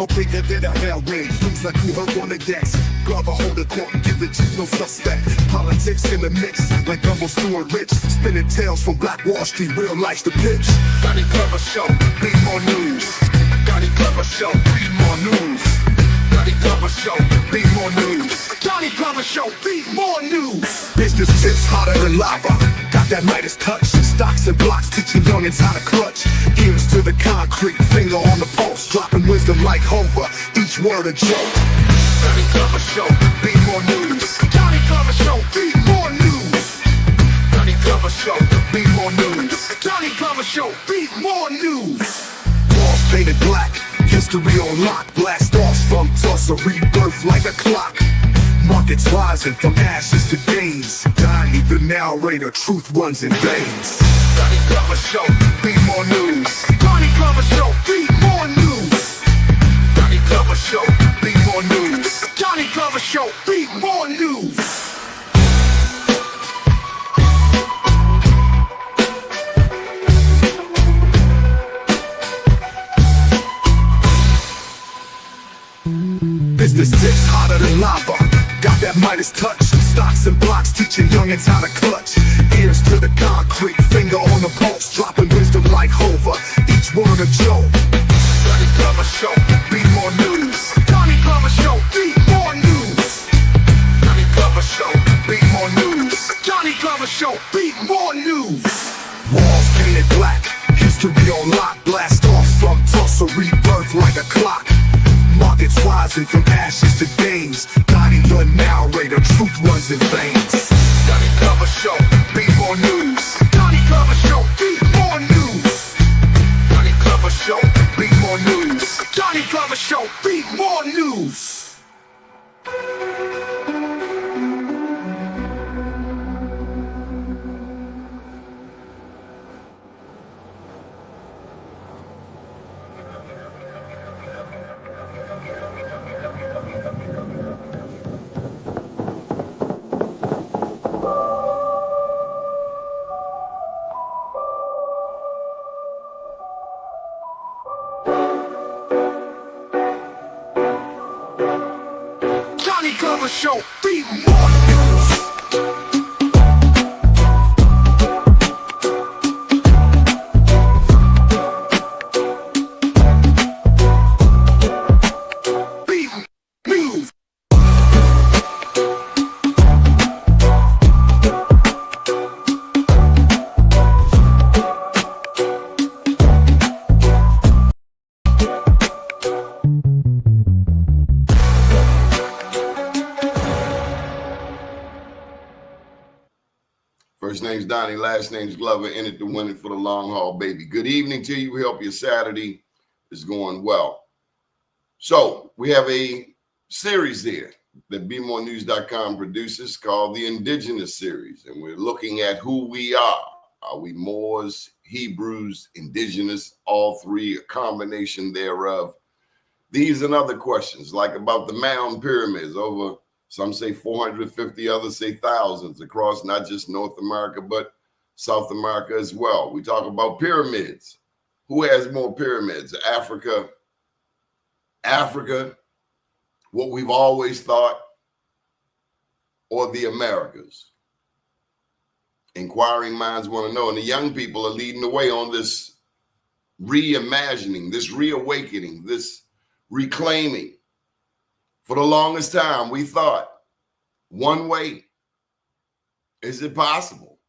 How bigger than a hell rain, things like you heard on the decks. Glover hold the court and give the chief no suspect. Politics in the mix, like Gumbo Stewart Rich. Spinning tales from Black Wall Street, real life's the pitch. Johnny Glover Show, be more news. Johnny Glover Show, be more news. Johnny Glover Show, be more news. Johnny Glover Show, be more news. Business tips hotter than lava. Got that Midas touch. Stocks and blocks teaching youngins how to clutch. Ears to the concrete, finger on the pulse. Dropping wisdom like Hova, each word a joke. Johnny Glover Show, be more news. Johnny Glover Show, be more news. Johnny Glover Show, be more news. Johnny Glover Show, be more news. Walls painted black, history on lock. Blast off from Tulsa, rebirth like a clock. Markets rising from ashes to gains. Donnie the narrator, truth runs in veins. Johnny Glover Show, be more news. Johnny Glover Show, be more news. Johnny Glover Show, be more news. Johnny Glover Show, be more news. Business tips hotter than lava. Got that Midas touch. Stocks and blocks teaching youngins how to clutch. Ears to the concrete, finger on the pulse. Dropping wisdom like Hova, each word a joke. Johnny Glover Show, be more news. Johnny Glover Show, be more news. Johnny Glover Show, be more news. Johnny Glover Show, be more news. Walls painted black, history on lock. Blast off from Tulsa, rebirth like a clock. Markets rising from ashes to gains. Donnie the narrator, truth runs in veins. Johnny Glover Show, be more news. Johnny Glover Show, be more news. Johnny Glover Show, be more news. Johnny Glover Show, be more news. Show, be more news. Be news. First name's Donnie, last name's Glover, in it to win it for the long haul, baby. Good evening to you. We hope your Saturday is going well. So we have a series here that BeMoreNews.com produces called the Indigenous series, and we're looking at who we are. Are we Moors, Hebrews, Indigenous, all three, a combination thereof? These and other questions, like about the mound pyramids, over some say 450, others say thousands across not just North America, but South America as well. We talk about pyramids. Who has more pyramids? Africa, what we've always thought, or the Americas? Inquiring minds want to know, and the young people are leading the way on this reimagining, this reawakening, this reclaiming. For the longest time, we thought one way. Is it possible?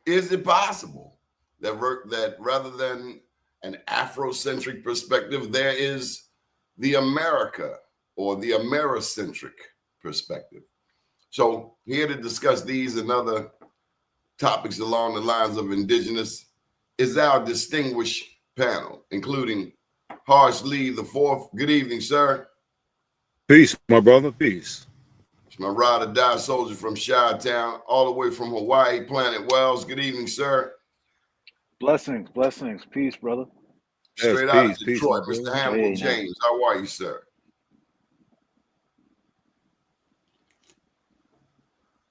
Is it possible that rather than an Afrocentric perspective, there is the America or the Americentric perspective? So here to discuss these and other topics along the lines of Indigenous is our distinguished panel, including Horace the IVth. Good evening, sir. Peace, my brother. Peace. It's my ride or die soldier from Chi-Town, all the way from Hawaii, Planet Wells. Good evening, sir. Blessings, blessings. Peace, brother. Straight Yes, out of peace, Detroit, peace, Mr. Hannibal James. How are you, sir?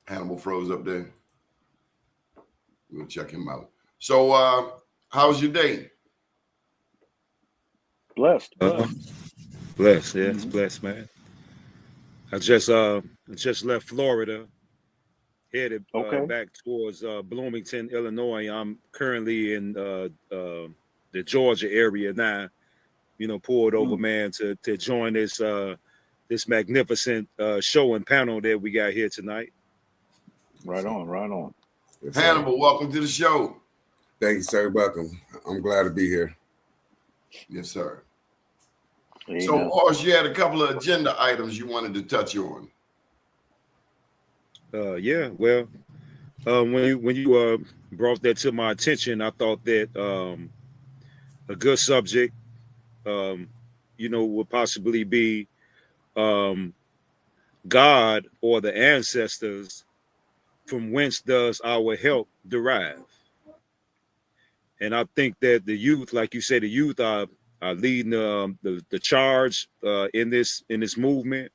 Hannibal froze up there. We'll check him out. So, how's your day? Blessed. Blessed, yeah, it's blessed, man. I just left Florida, headed Okay. back towards Bloomington, Illinois. I'm currently in the Georgia area now. Pulled over, Mm. man, to join this magnificent show and panel that we got here tonight. Right on, right on. Yes, sir. Hannibal, welcome to the show. Thank you, sir. Welcome. I'm glad to be here. Yes, sir. Amen. So, Horace, you had a couple of agenda items you wanted to touch on. Yeah, well, when you brought that to my attention, I thought that a good subject, would possibly be um, God or the ancestors. From whence does our help derive? And I think that the youth, like you said, the youth are leading the charge in this movement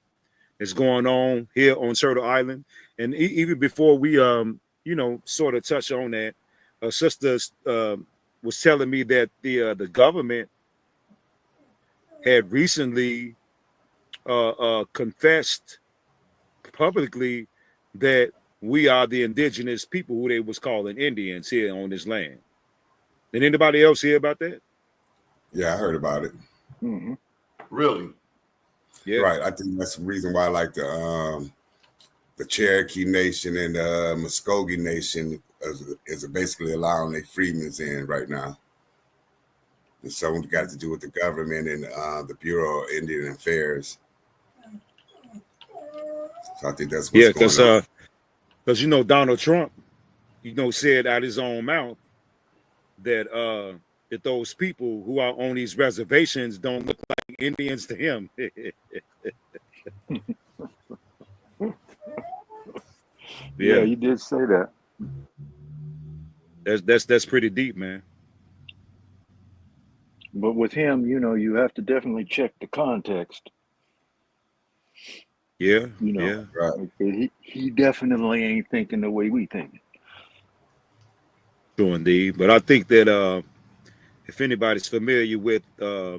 that's going on here on Turtle Island. And even before we sort of touch on that, a sister was telling me that the government had recently confessed publicly that we are the indigenous people who they was calling Indians here on this land. Did anybody else hear about that? Yeah, I heard about it. Mm-hmm. Really? Yeah. Right. I think that's the reason why I like the Cherokee Nation and the Muskogee Nation is basically allowing their freedmen in right now. And so it got to do with the government and the Bureau of Indian Affairs. So I think that's what's going on. Because Donald Trump, said out his own mouth that that those people who are on these reservations don't look like Indians to him. Yeah, you did say that. That's pretty deep, man. But with him, you have to definitely check the context. Yeah, Yeah. Right. He definitely ain't thinking the way we think. True indeed. But I think that if anybody's familiar with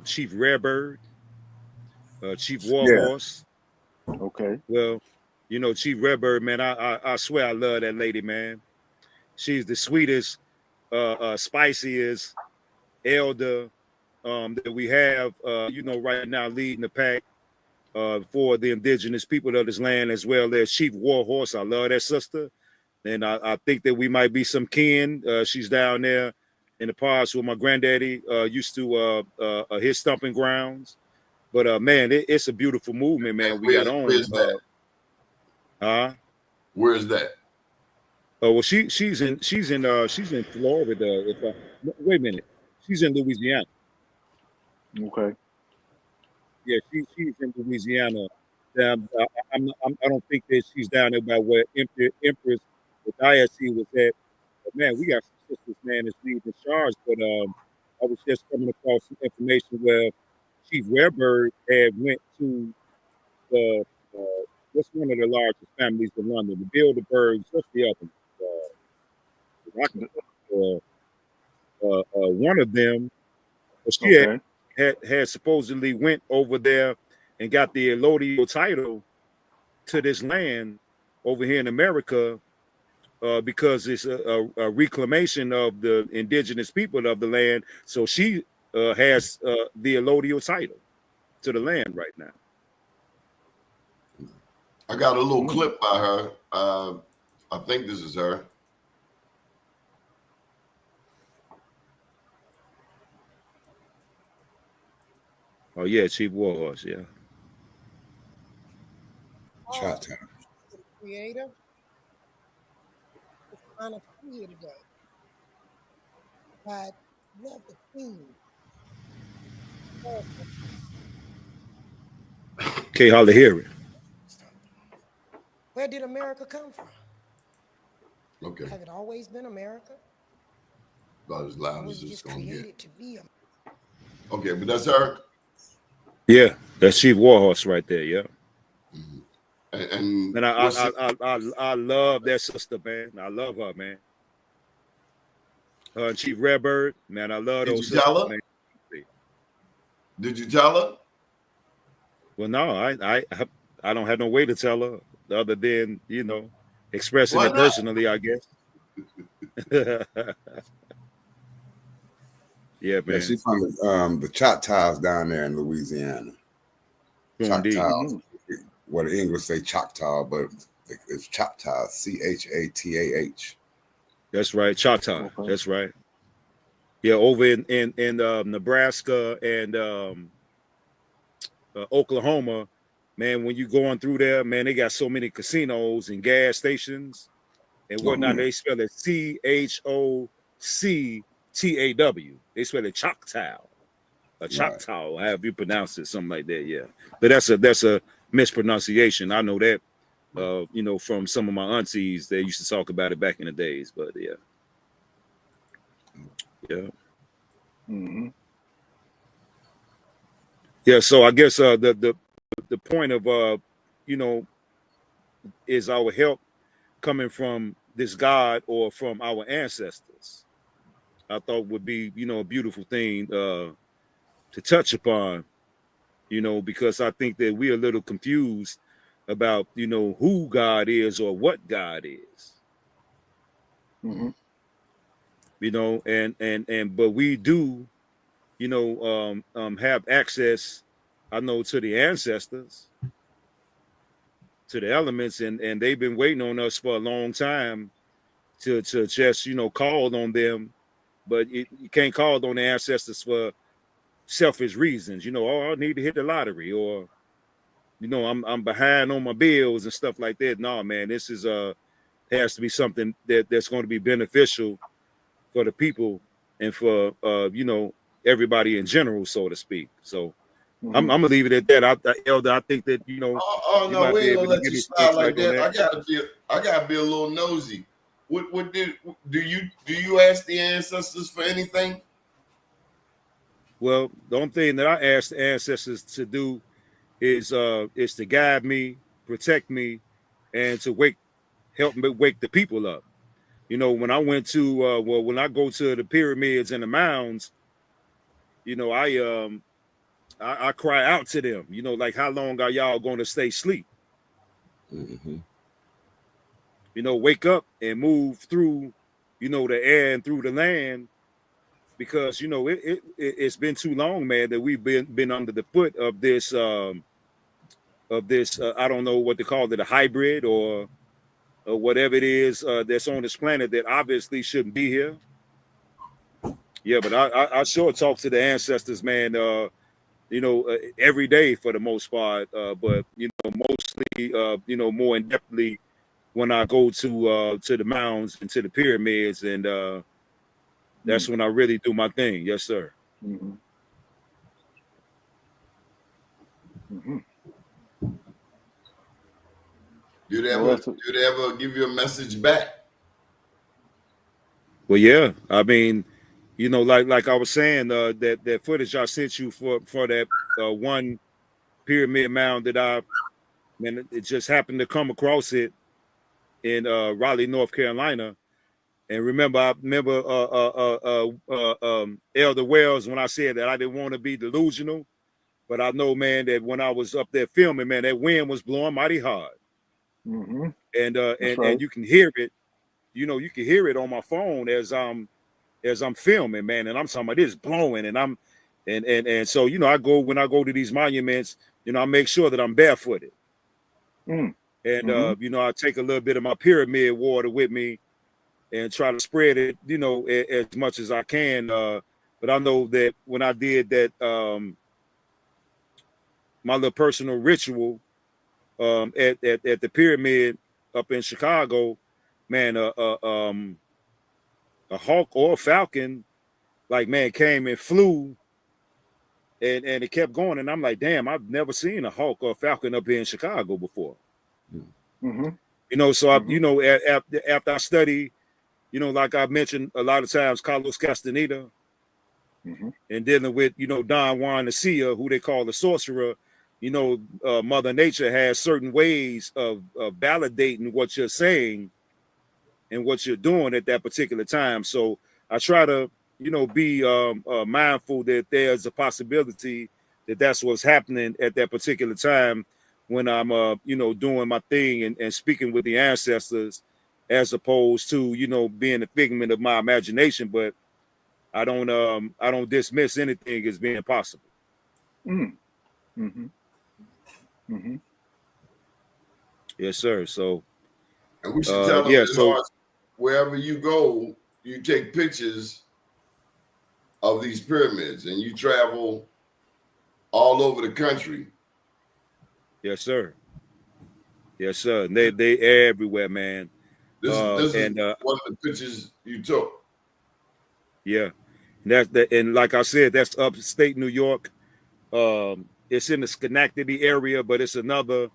Chief Redbird, Chief Warhorse. Yeah. Okay. Well, Chief Redbird, man, I swear I love that lady, man. She's the sweetest, spiciest elder that we have, right now leading the pack for the indigenous people of this land, as well as Chief Warhorse. I love that sister. And I think that we might be some kin. She's down there in the parts where my granddaddy used to his stomping grounds. But man, it's a beautiful movement, man. We got on. Where's that? Where's that? Well, she's in Florida. Wait a minute, she's in Louisiana. Okay. Yeah, she's in Louisiana. I don't think that she's down there by where Empress the diocese was at. But man, we got some sisters, man, that's leading the charge. But I was just coming across some information where Chief Redbird had went to the what's one of the largest families in London, the Bilderbergs. What's the other one? One of them. She had supposedly went over there and got the allodial title to this land over here in America because it's a reclamation of the indigenous people of the land. So she has the allodial title to the land right now. I got a little clip by her. I think this is her. Oh yeah, Chief Warhorse, yeah. Shot time. Creator. It's an honor to be here today. I love the theme. Can't hardly hear it. Where did America come from? Okay. Have it always been America? About as loud as Was it's just gonna created get. to be America? Okay, but that's her. Yeah, that's Chief Warhorse right there. Yeah. Mm-hmm. And I love that sister, man. I love her, man. Her and Chief Redbird, man. I love those sisters, man. Did you tell her? Well, no, I don't have no way to tell her other than expressing Why it not? personally, I guess. Yeah, Yeah, man. she's from the Choctaws down there in Louisiana. True indeed. Choctaws. Well, the English say Choctaw, but it's Choctaw, Chatah. That's right. Choctaw. Okay. That's right. Yeah, over in Nebraska and Oklahoma, man. When you going through there, man, they got so many casinos and gas stations and whatnot. Okay. They spell it Choctaw. They spell it Choctaw. A Right. Choctaw, however you pronounce it, something like that. Yeah, but that's a mispronunciation. I know that. From some of my aunties, they used to talk about it back in the days. But yeah. Mm-hmm. Yeah, so I guess the point of is our help coming from this God or from our ancestors? I thought would be a beautiful thing to touch upon, because I think that we're a little confused about who God is or what God is. Mm-hmm. And but we do have access, I know, to the ancestors, to the elements, and they've been waiting on us for a long time to just call on them, but you can't call on the ancestors for selfish reasons. Oh, I need to hit the lottery, or I'm behind on my bills and stuff like that. No, man, this is has to be something that's going to be beneficial for the people and for everybody in general, so to speak. So I'm Mm-hmm. gonna leave it at that. Elder, I think that Oh you no, might we be ain't able gonna to let give you me some slide like insight on that. that. I gotta be a little nosy. What do you ask the ancestors for anything? Well, the only thing that I asked the ancestors to do is to guide me, protect me, and to help me wake the people up. When I went to when I go to the pyramids and the mounds, I cry out to them, like, how long are y'all going to stay asleep? Mm-hmm. Wake up and move through, the air and through the land, because it's been too long, man, that we've been under the foot of this I don't know what to call it, a hybrid or whatever it is that's on this planet that obviously shouldn't be here. Yeah, but I sure talk to the ancestors, man. Every day for the most part. But mostly, more in depthly when I go to the mounds and to the pyramids, and that's when I really do my thing. Yes, sir. Mm-hmm. Mm-hmm. Well, that's Do they ever give you a message back? Well, yeah. I mean, like I was saying, that footage I sent you for that one pyramid mound that it just happened to come across it in Raleigh, North Carolina. And I remember Elder Wells when I said that I didn't want to be delusional, but I know, man, that when I was up there filming, man, that wind was blowing mighty hard, mm-hmm. and That's right. you can hear it. You can hear it on my phone as I'm filming, man, and I'm talking about this blowing, and so when I go to these monuments, I make sure that I'm barefooted, Mm. and Mm-hmm. I take a little bit of my pyramid water with me and try to spread it, as much as I can. But I know that when I did that, my little personal ritual at the pyramid up in Chicago, man, a hawk or a falcon, like, man, came and flew, and it kept going, and I'm like, damn, I've never seen a hawk or a falcon up here in Chicago before. Mm-hmm. So Mm-hmm. after I study, like I mentioned a lot of times, Carlos Castaneda, Mm-hmm. and dealing with Don Juan Nacia, who they call the sorcerer. Mother Nature has certain ways of validating what you're saying and what you're doing at that particular time. So I try to be mindful that there's a possibility that that's what's happening at that particular time when I'm doing my thing and speaking with the ancestors, as opposed to being a figment of my imagination. But I don't dismiss anything as being possible. Mm. Mm-hmm. Mm-hmm. Yes, sir. So And we should tell them yeah, that, so Horace, wherever you go, you take pictures of these pyramids and you travel all over the country. yes, sir. Yes, sir. They everywhere, man. This is And one of the pictures you took. yeah, and like I said, that's upstate New York. It's in the Schenectady area, but it's another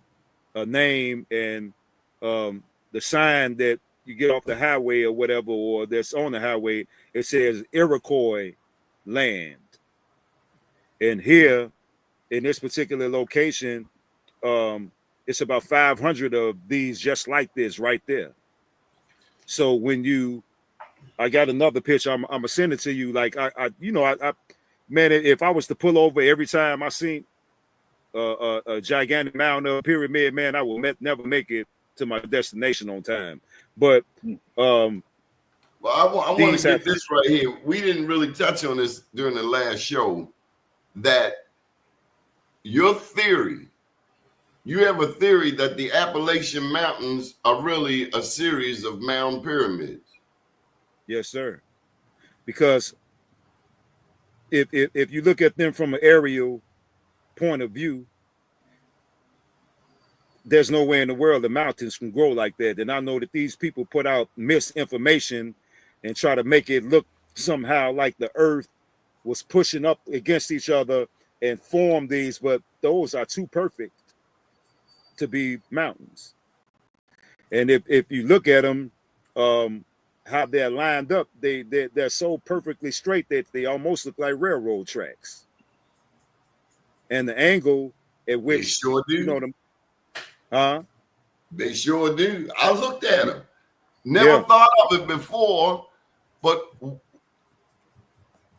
name, and the sign that you get off the highway or whatever, or that's on the highway, it says Iroquois land. And here in this particular location, it's about 500 of these just like this right there. So I got another picture. I'm gonna send it to you. Like man, if I was to pull over every time I seen a gigantic mound of pyramid, man, I will never make it to my destination on time. But Well, I want to get have, this right here. We didn't really touch on this during the last show. That your theory, you have a theory that the Appalachian Mountains are really a series of mound pyramids. yes, sir. Because if you look at them from an aerial point of view, there's no way in the world the mountains can grow like that. And I know that these people put out misinformation and try to make it look somehow like the earth was pushing up against each other and formed these, but those are too perfect to be mountains. And if you look at them, how they're lined up, they're so perfectly straight that they almost look like railroad tracks. And the angle at which, They sure do. They sure do. I looked at them. Never thought of it before, but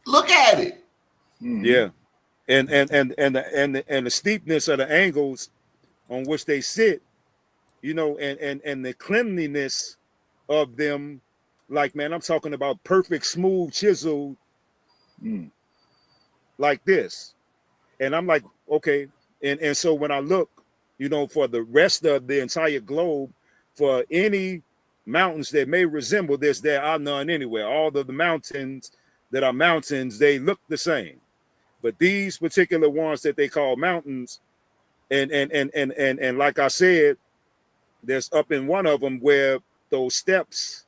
look at it. Mm-hmm. Yeah. And the steepness of the angles on which they sit, and the cleanliness of them, like, man, I'm talking about perfect, smooth, chiseled, like this. And I'm like, okay. And so when I look, for the rest of the entire globe, for any mountains that may resemble this, there are none anywhere. All of the mountains that are mountains, they look the same. But these particular ones that they call mountains, and like I said, there's up in one of them where those steps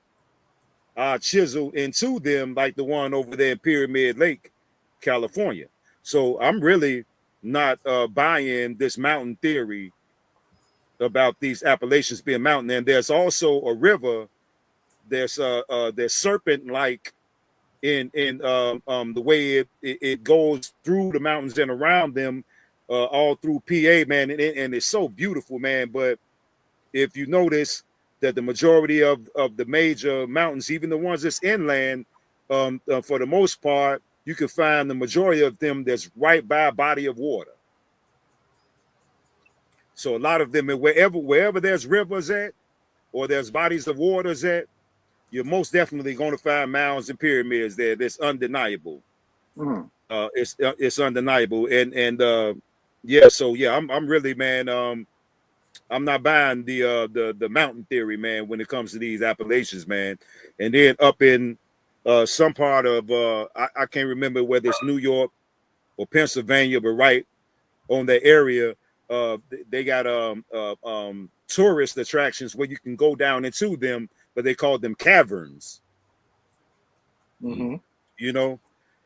are chiseled into them, like the one over there in Pyramid Lake, California. So I'm really not buying this mountain theory about these Appalachians being mountain. And there's also a river. There's serpent-like in the way it goes through the mountains and around them, all through PA, man, and it's so beautiful, man. But if you notice that the majority of the major mountains, even the ones that's inland, for the most part, you can find the majority of them that's right by a body of water. So a lot of them, wherever there's rivers at, or there's bodies of waters at, you're most definitely going to find mounds and pyramids there. That's undeniable. Mm-hmm. It's undeniable, and yeah. So yeah, I'm really, man. I'm not buying the mountain theory, man, when it comes to these Appalachians, man. And then up in some part of I can't remember whether it's New York or Pennsylvania, but right on that area, they got tourist attractions where you can go down into them, but they call them caverns. Mm-hmm.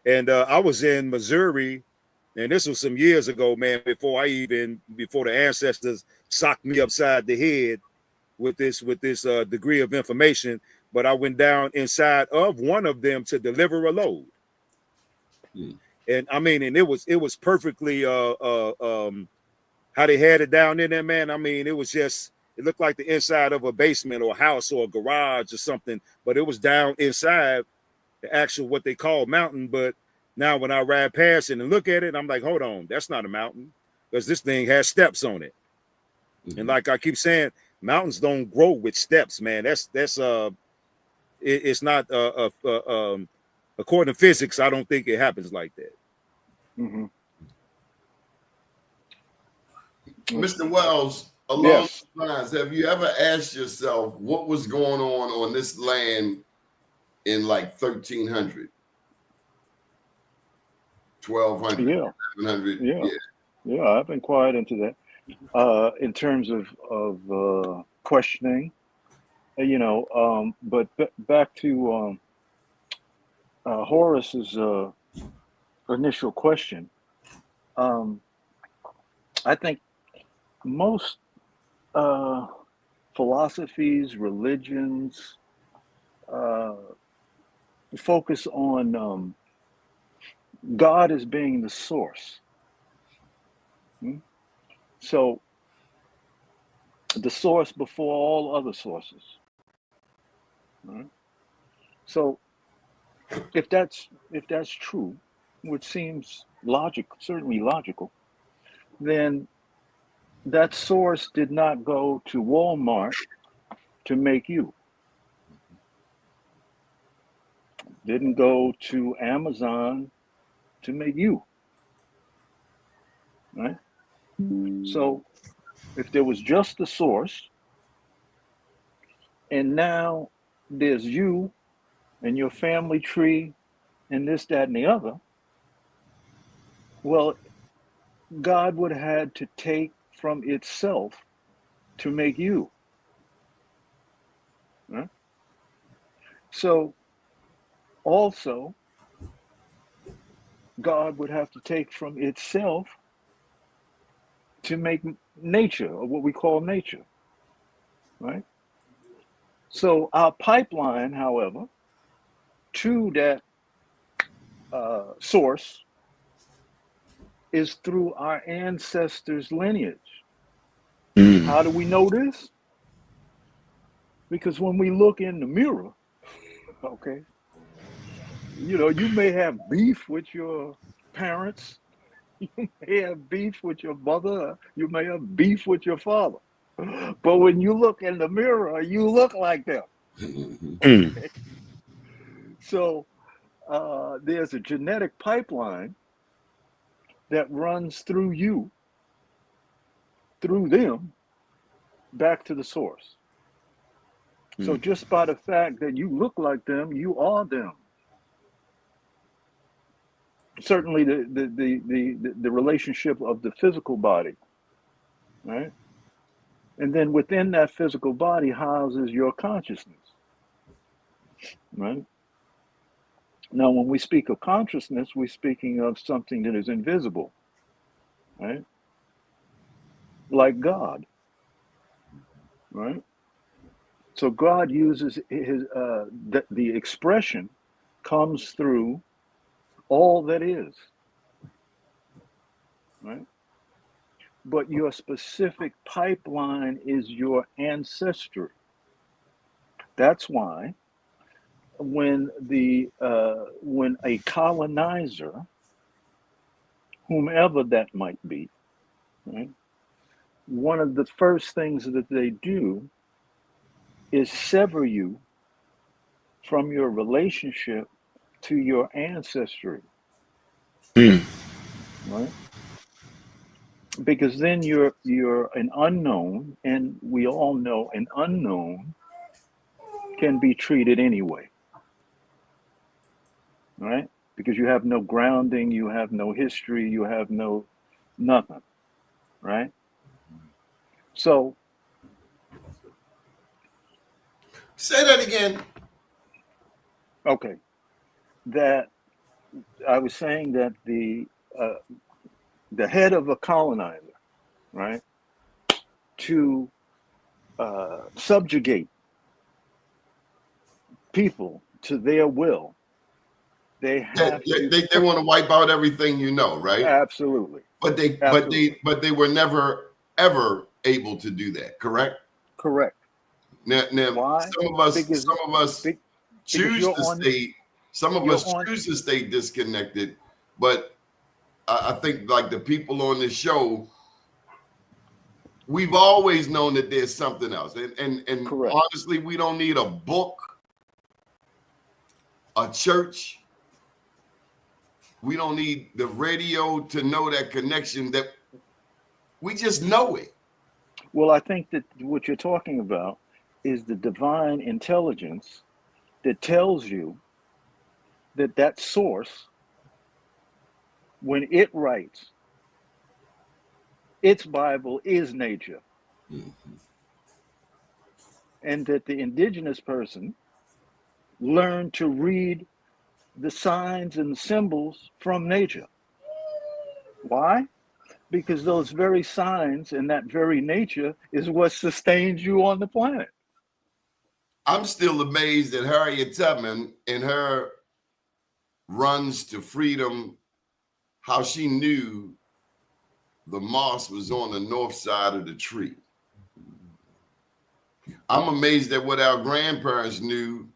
And I was in Missouri, and this was some years ago, man, before the ancestors socked me upside the head with this degree of information. But I went down inside of one of them to deliver a load. And I mean, and it was perfectly how they had it down in there, man. I mean, it looked like the inside of a basement or a house or a garage or something, but it was down inside the actual what they call mountain. But Now, when I ride past it and look at it, I'm like, hold on, that's not a mountain, because this thing has steps on it. Mhm. And like I keep saying, mountains don't grow with steps, man. It's not according to physics. I don't think it happens like that. Mm-hmm. Mr. Wells, along Yes. those lines, have you ever asked yourself what was going on this land in like 1300, 1200, Yeah. 1100? Yeah. Yeah. I've been quiet into that. In terms of questioning, but back to Horace's initial question. I think most philosophies, religions focus on God as being the source. So the source before all other sources. Right? So if that's true, which seems certainly logical, then that source did not go to Walmart to make you. Didn't go to Amazon to make you. Right? So if there was just the source, and now there's you and your family tree and this, that, and the other, well, God would have had to take from itself to make you. Right? So also, God would have to take from itself to make nature, or what we call nature. Right? So our pipeline, however, to that source is through our ancestors' lineage. How do we know this? Because when we look in the mirror, okay, you may have beef with your parents, you may have beef with your mother, you may have beef with your father. But when you look in the mirror, you look like them. Okay? So there's a genetic pipeline that runs through you, through them, back to the source. So just by the fact that you look like them, you are them. Certainly the relationship of the physical body, right? And then within that physical body houses your consciousness, right? Now, when we speak of consciousness, we're speaking of something that is invisible, right? Like God, right? So God uses the expression comes through all that is, right? But your specific pipeline is your ancestry. That's why when a colonizer, whomever that might be, right, one of the first things that they do is sever you from your relationship to your ancestry, right? Because then you're an unknown, and we all know an unknown can be treated anyway, right? Because you have no grounding, you have no history, you have no nothing, right? So Say that again. okay, that I was saying that the head of a colonizer, right, to subjugate people to their will, they have to They want to wipe out everything, right? absolutely, But they were never ever able to do that, correct? correct. Now Why? some of us Because choose you're to on stay. Some of you're us on choose to stay disconnected But I think like the people on this show, we've always known that there's something else. And Correct. honestly, we don't need a book, a church. We don't need the radio to know that connection, that we just know it. Well, I think that what you're talking about is the divine intelligence that tells you that that source, when it writes, its Bible is nature. And that the indigenous person learned to read the signs and symbols from nature. Why? Because those very signs and that very nature is what sustains you on the planet. I'm still amazed at Harriet Tubman in her runs to freedom, how she knew the moss was on the north side of the tree. I'm amazed at what our grandparents knew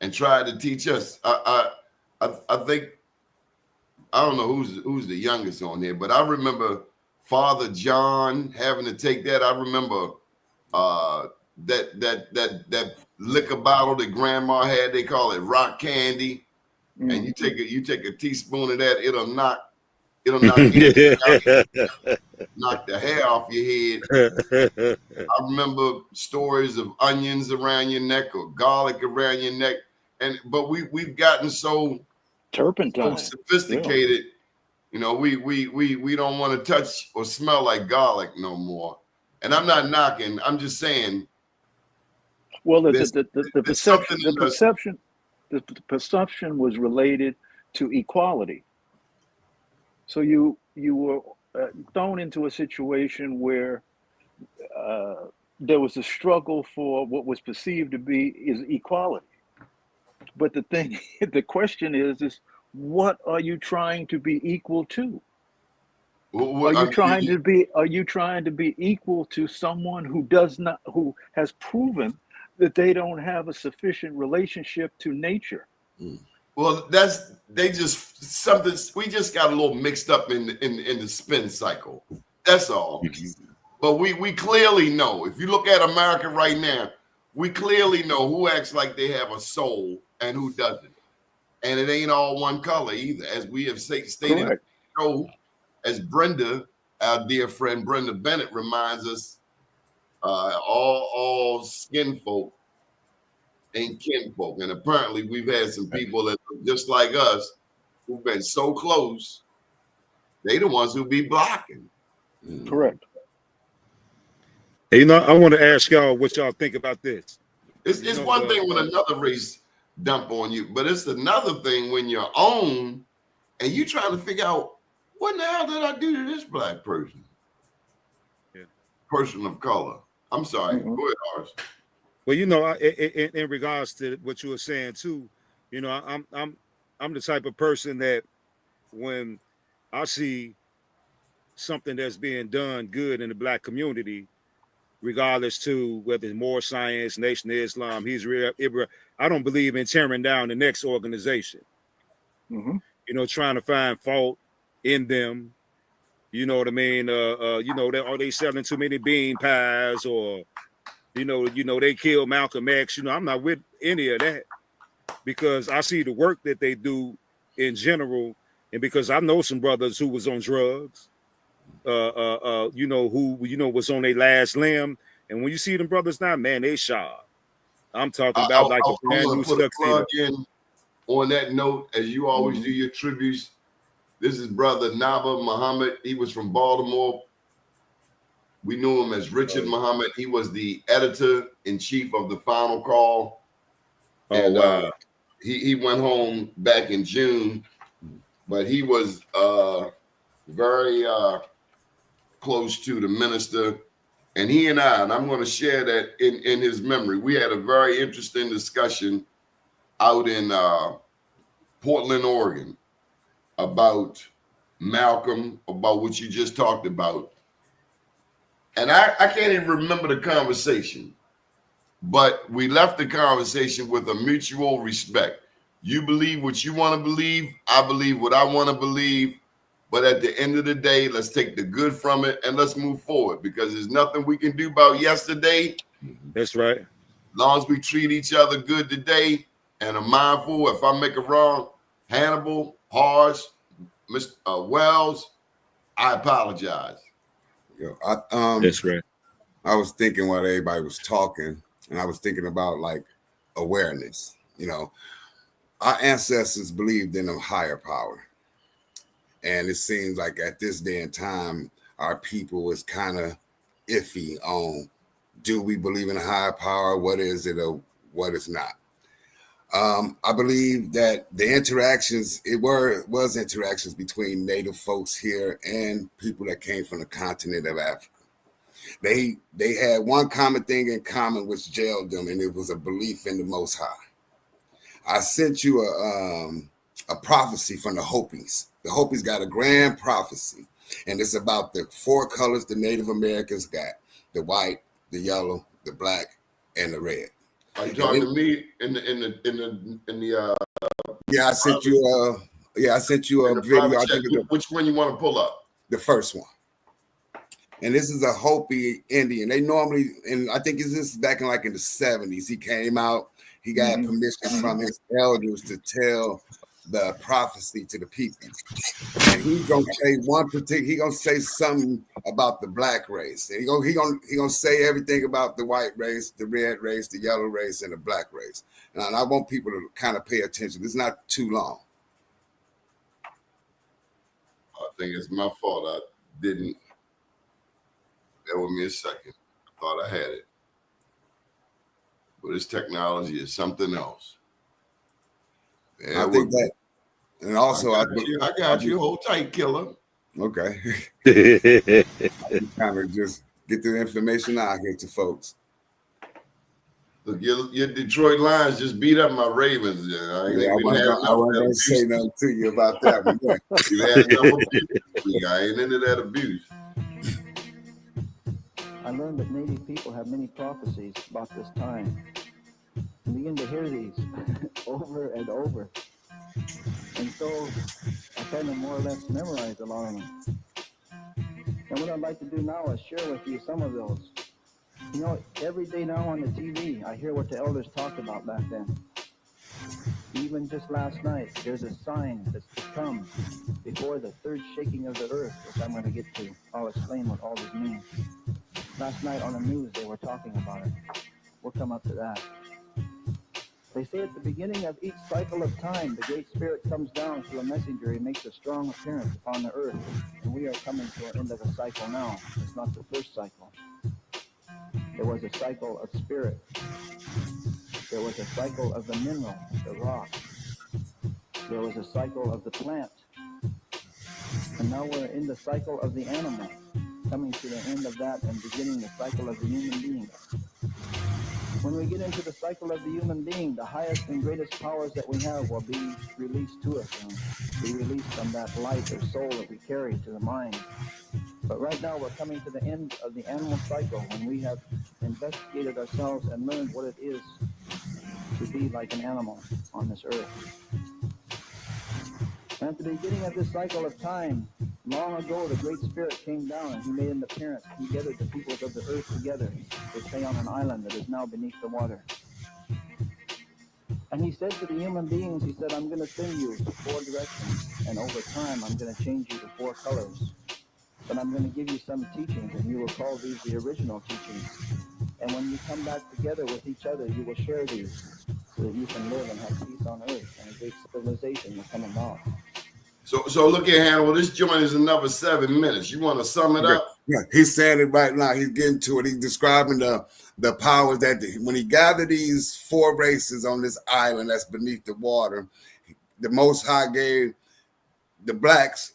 and tried to teach us. I think, I don't know who's the youngest on here, but I remember Father John having to take that. I remember that liquor bottle that grandma had, they call it rock candy. Mm. And you take a teaspoon of that, it'll knock knock the hair off your head. I remember stories of onions around your neck or garlic around your neck. But we've gotten so Turpentine. sophisticated, you know, we don't want to touch or smell like garlic no more. And I'm not knocking, I'm just saying. Well, the perception was related to equality. So you were thrown into a situation where there was a struggle for what was perceived to be is equality. But the question is what are you trying to be equal to? Are you trying to be equal to someone who has proven that they don't have a sufficient relationship to nature? Well, we just got a little mixed up in the spin cycle. That's all. But we clearly know, if you look at America right now, we clearly know who acts like they have a soul and who doesn't. And it ain't all one color either, as we have stated. Correct. As Brenda, our dear friend Brenda Bennett reminds us, all skin folk ain't kin folk. And apparently we've had some people that look just like us who've been so close, they the ones who be blocking. Correct. Hey, I want to ask y'all what y'all think about this. It's one thing when another race dump on you, but it's another thing when you're own and you trying to figure out, what the hell did I do to this black person? Yeah. Person of color. I'm sorry. Go ahead, Horace. Well, in regards to what you were saying too, I'm the type of person that when I see something that's being done good in the black community, regardless to whether it's more science, Nation of Islam, I don't believe in tearing down the next organization. Trying to find fault in them. You know what I mean? Are they selling too many bean pies, or they killed Malcolm X? I'm not with any of that, because I see the work that they do in general, and because I know some brothers who was on drugs, who was on their last limb, and when you see them brothers now, man, they sharp. I'm talking about like a brand new plug in on that note, as you always do your tributes. This is brother Naba Muhammad. He was from Baltimore. We knew him as Richard Muhammad. He was the editor-in-chief of the Final Call. Wow. He went home back in June, but he was very close to the minister. And he and I'm going to share that in his memory. We had a very interesting discussion out in Portland, Oregon, about Malcolm, about what you just talked about. And I can't even remember the conversation, but we left the conversation with a mutual respect. You believe what you want to believe. I believe what I want to believe. But at the end of the day, let's take the good from it and let's move forward, because there's nothing we can do about yesterday. That's right. As long as we treat each other good today and are mindful. If I make a wrong, Hannibal, Horace, Mr. Wells, I apologize. That's right. I was thinking while everybody was talking, and I was thinking about like awareness. You know, our ancestors believed in a higher power. And it seems like at this day and time, our people is kind of iffy on, do we believe in a higher power? What is it or what is not? I believe that the interactions, was interactions between native folks here and people that came from the continent of Africa. They had one common thing in common which jailed them, and it was a belief in the Most High. I sent you a prophecy from the Hopis. The Hopis got a grand prophecy, and it's about the 4 colors the Native Americans got: the white, the yellow, the black, and the red. Are you talking to me in the Yeah, I sent you a video. I think which one you want to pull up? The first one. And this is a Hopi Indian. They normally, and I think this is back in the 70s. He came out, he got permission from his elders to tell the prophecy to the people. And he's gonna say he gonna say something about the black race. And he gonna say everything about the white race, the red race, the yellow race, and the black race. And I want people to kind of pay attention. It's not too long. I think it's my fault. I didn't. Bear with me a second. I thought I had it. But this technology is something else. I think that, and also I got you. Hold tight, killer. Okay. Kind of just get the information out here to folks. Look, your Detroit Lions just beat up my Ravens. I wasn't going to say nothing to you about that one. You had enough abuse. I ain't into that abuse. I learned that Native people have many prophecies about this time. I begin to hear these over and over. And so I kind of more or less memorized a lot of them. And what I'd like to do now is share with you some of those. You know, every day now on the TV, I hear what the elders talked about back then. Even just last night, there's a sign that's to come before the third shaking of the earth, which I'm going to get to. I'll explain what all this means. Last night on the news, they were talking about it. We'll come up to that. They say at the beginning of each cycle of time, the Great Spirit comes down through a messenger. He makes a strong appearance upon the earth. And we are coming to an end of a cycle now. It's not the first cycle. There was a cycle of spirit. There was a cycle of the mineral, the rock. There was a cycle of the plant. And now we're in the cycle of the animal, coming to the end of that and beginning the cycle of the human being. When we get into the cycle of the human being, the highest and greatest powers that we have will be released to us and be released from that light or soul that we carry to the mind. But right now we're coming to the end of the animal cycle when we have investigated ourselves and learned what it is to be like an animal on this earth. And at the beginning of this cycle of time, long ago, the Great Spirit came down and he made an appearance. He gathered the peoples of the earth together to stay on an island that is now beneath the water. And he said to the human beings, he said, I'm going to send you to 4 directions. And over time, I'm going to change you to 4 colors. But I'm going to give you some teachings, and you will call these the original teachings. And when you come back together with each other, you will share these so that you can live and have peace on earth, and a great civilization will come about. So look at Hannibal. This joint is another 7 minutes. You want to sum it up? Yeah, he's saying it right now. He's getting to it. He's describing the powers that when he gathered these 4 races on this island that's beneath the water, the Most High gave the blacks,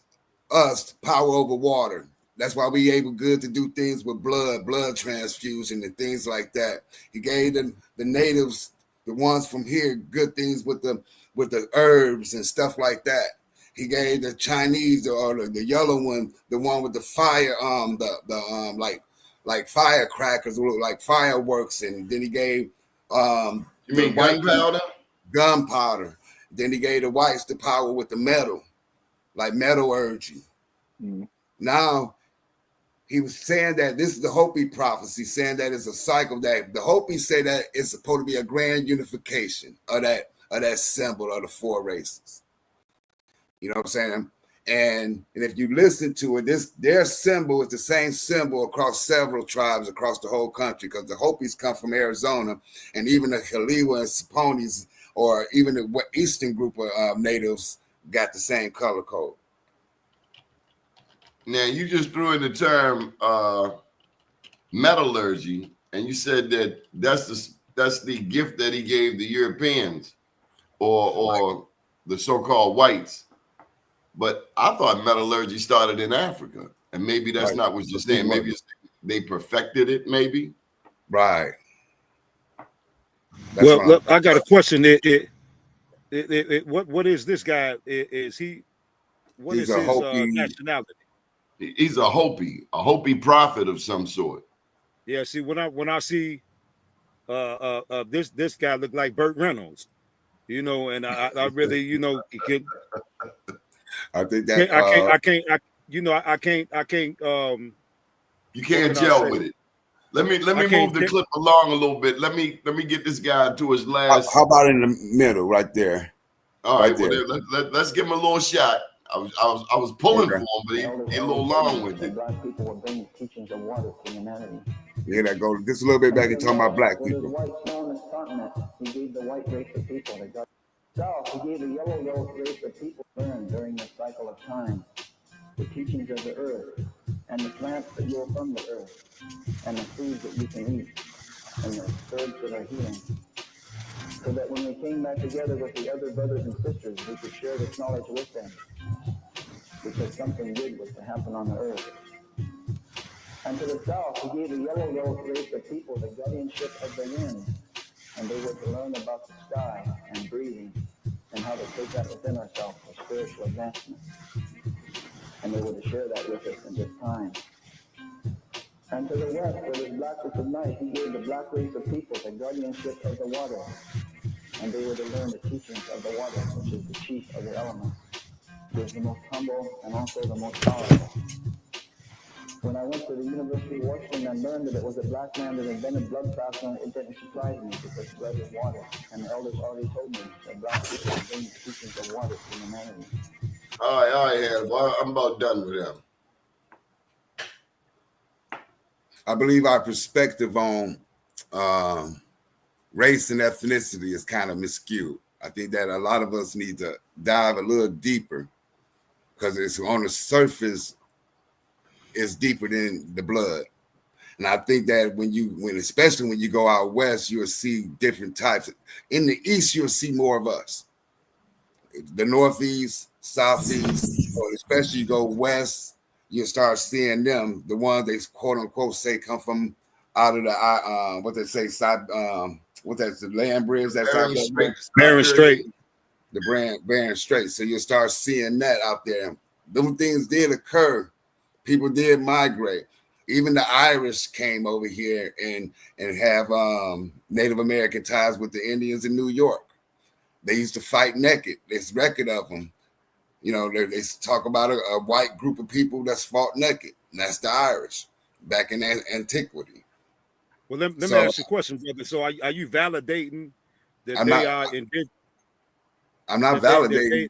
us, power over water. That's why we able good to do things with blood transfusion and things like that. He gave the natives, the ones from here, good things with the herbs and stuff like that. He gave the Chinese or the yellow one, the one with the fire, like firecrackers, like fireworks, and then he gave you mean gunpowder? Gunpowder. Then he gave the whites the power with the metal, like metallurgy. Mm. Now he was saying that this is the Hopi prophecy, saying that it's a cycle, that the Hopi say that it's supposed to be a grand unification of that symbol of the four races. You know what I'm saying? And if you listen to it, their symbol is the same symbol across several tribes across the whole country, because the Hopis come from Arizona, and even the Kaliwa and Saponis, or even the eastern group of natives, got the same color code. Now you just threw in the term metallurgy, and you said that that's the gift that he gave the Europeans or the so-called whites. But I thought metallurgy started in Africa, and maybe that's not what you're saying. Maybe they perfected it. Maybe. Right. Well, look, I got a question. What is this guy? Is he? What is his nationality? He's a Hopi prophet of some sort. Yeah. See, when I see this guy look like Burt Reynolds, you know, and I really, you know, I think that I can't. You can't gel with it. Let me move the clip along a little bit. Let me get this guy to his last. How about in the middle, right there? All right, well, let's give him a little shot. I was pulling for him, but he a little long with it. Black people were bringing teachings of water to humanity. Yeah, that goes just a little bit back. He's talking about black people. White snow on this continent, he gave the white race of people that got south. He gave the yellow race of people learn during the cycle of time the teachings of the earth and the plants that grow from the earth and the foods that you can eat and the herbs that are healing. So that when we came back together with the other brothers and sisters, we could share this knowledge with them, because something good was to happen on the earth. And to the south, he gave the yellow race of people the guardianship of the wind, and they were to learn about the sky and breathing and how to take that within ourselves for spiritual advancement. And they were to share that with us in this time. And to the west, where there's blackness of night, he gave the black race of people the guardianship of the water, and they were to learn the teachings of the water, which is the chief of the elements. It is the most humble and also the most powerful. When I went to the University of Washington and learned that it was a black man that invented blood plasma, it didn't surprise me, because blood is water. And the elders already told me that black people bring the teachings of water to humanity. All right, Hannibal. I'm about done with him. I believe our perspective on race and ethnicity is kind of miscued. I think that a lot of us need to dive a little deeper, because it's on the surface, it's deeper than the blood. And I think that especially when you go out west, you'll see different types. In the east, you'll see more of us. The northeast, southeast, or especially you go west, you'll start seeing them, the ones they quote unquote say come from out of the what they say side the land bridge, that's Bering Strait. The Bering Strait. So you'll start seeing that out there. Those things did occur. People did migrate. Even the Irish came over here and have Native American ties with the Indians in New York. They used to fight naked. There's record of them. You know, they talk about a white group of people that's fought naked, and that's the Irish back in antiquity. Well, let me ask you a question, brother. So are you validating that are indigenous? I'm not validating.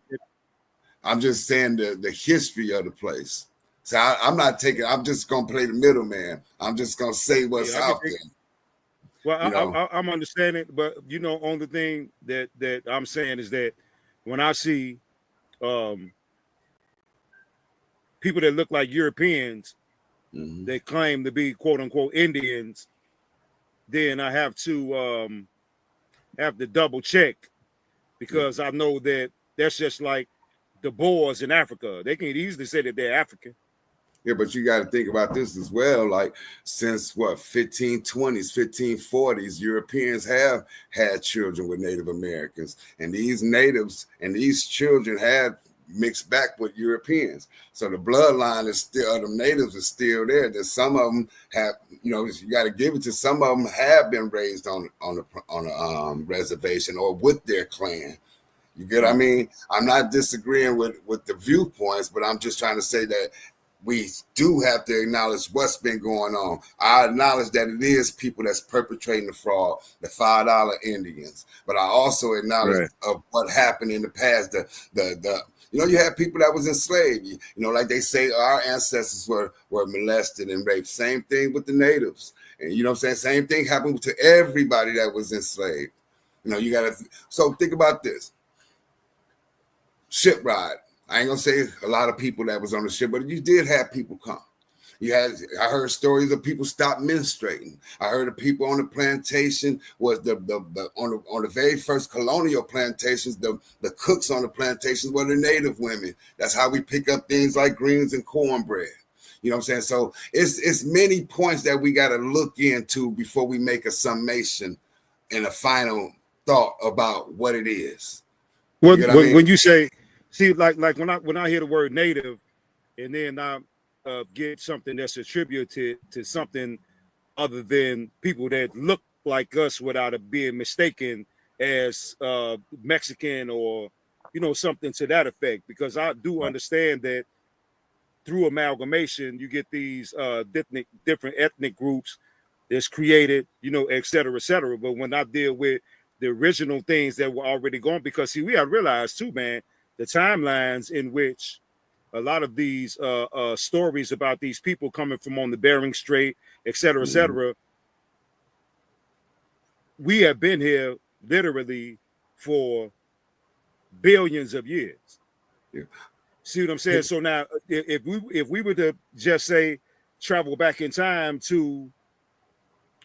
I'm just saying the history of the place. So I'm just going to play the middleman. I'm just going to say what's out there. Well, I'm understanding, but only thing that I'm saying is that when I see people that look like Europeans, they claim to be quote unquote Indians, then I have to double check, because I know that that's just like the Boers in Africa. They can easily say that they're African. Yeah, but you got to think about this as well. Like since 1520s, 1540s, Europeans have had children with Native Americans, and these natives and these children had mixed back with Europeans. So the bloodline is still, the natives are still there. There's some of them have, you got to give it to, some of them have been raised on a reservation or with their clan. You get what I mean? I'm not disagreeing with the viewpoints, but I'm just trying to say that we do have to acknowledge what's been going on. I acknowledge that it is people that's perpetrating the fraud, the $5 Indians, but I also acknowledge of what happened in the past. You had people that was enslaved. Like they say, our ancestors were molested and raped. Same thing with the natives, and you know what I'm saying. Same thing happened to everybody that was enslaved. You got to. So think about this. Ship ride. I ain't gonna say a lot of people that was on the ship, but you did have people come. I heard stories of people stop menstruating. I heard of people on the plantation was on the very first colonial plantations, the cooks on the plantations were the native women. That's how we pick up things like greens and cornbread. You know what I'm saying? So it's many points that we got to look into before we make a summation and a final thought about what it is. When you say, see, like when I hear the word native, and then I get something that's attributed to something other than people that look like us without it being mistaken as Mexican or something to that effect, because I do understand that through amalgamation you get these different ethnic groups that's created, et cetera, et cetera. But when I deal with the original things that were already gone, because see, we have realized too, man, the timelines in which a lot of these stories about these people coming from on the Bering Strait, et cetera, we have been here literally for billions of years. Yeah. See what I'm saying? So now, if we were to just say travel back in time to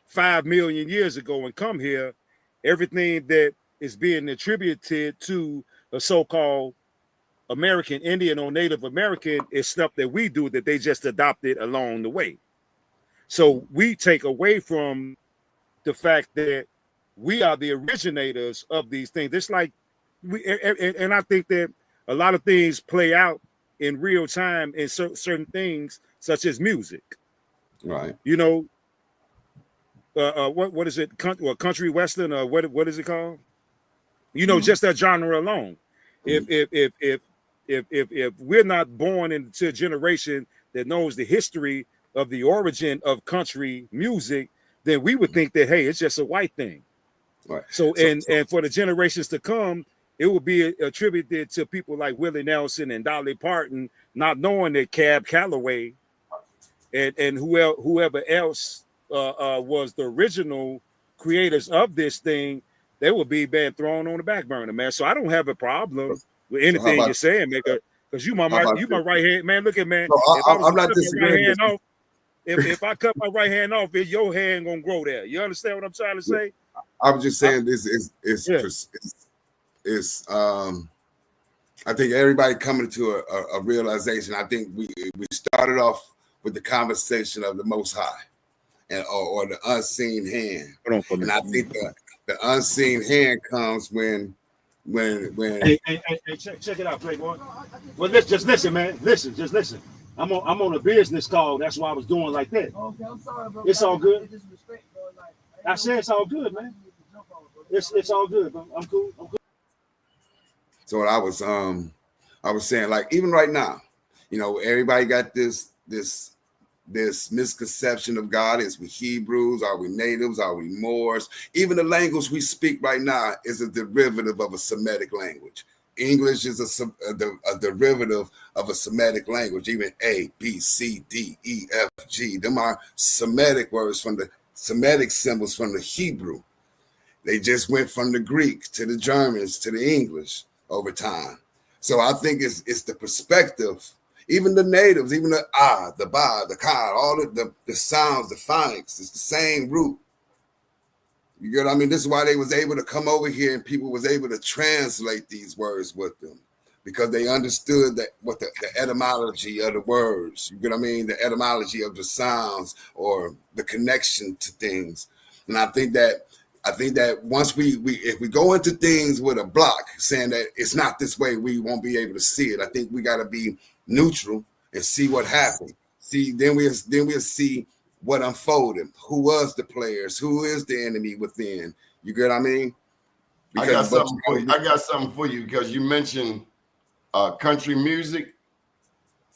5 million years ago and come here, everything that is being attributed to a so-called American Indian or Native American is stuff that we do that they just adopted along the way. So we take away from the fact that we are the originators of these things. It's like and I think that a lot of things play out in real time in certain things, such as music. Right. What is it? Country western, or what is it called? Just that genre alone. If we're not born into a generation that knows the history of the origin of country music, then we would think that, hey, it's just a white thing. Right. So for the generations to come, it will be attributed to people like Willie Nelson and Dolly Parton, not knowing that Cab Calloway and whoever else was the original creators of this thing, they will be thrown on the back burner, man. So I don't have a problem with anything you're saying, man, because you my right hand, man. Look at, man. I'm not disagreeing. If I cut my right hand off, your hand gonna grow there. You understand what I'm trying to say? I was just saying this is I think everybody coming to a realization. I think we started off with the conversation of the Most High and or the unseen hand, and I think the unseen hand comes when Hey, check it out, Playboy. Well, just listen, man. Just listen. I'm on a business call. That's why I was doing like that. Okay, I'm sorry, bro. It's all good. I said it's all good, man. It's all good, bro. I'm cool. So what I was saying, like, even right now, everybody got this misconception of God. Is we Hebrews? Are we natives? Are we Moors? Even the language we speak right now is a derivative of a Semitic language. English is a derivative of a Semitic language. Even A, B, C, D, E, F, G. Them are Semitic words from the Semitic symbols from the Hebrew. They just went from the Greek to the Germans to the English over time. So I think it's the perspective. Even the natives, even the the ba, the ka, all the sounds, the phonics, it's the same root. You get what I mean? This is why they was able to come over here and people was able to translate these words with them, because they understood that what the etymology of the words, you get what I mean? The etymology of the sounds or the connection to things. And I think that once if we go into things with a block saying that it's not this way, we won't be able to see it. I think we got to be neutral and see what happened. Then we'll see what unfolded. Who was the players? Who is the enemy within? You get what I mean? I got something for you. I got something for you because you mentioned country music.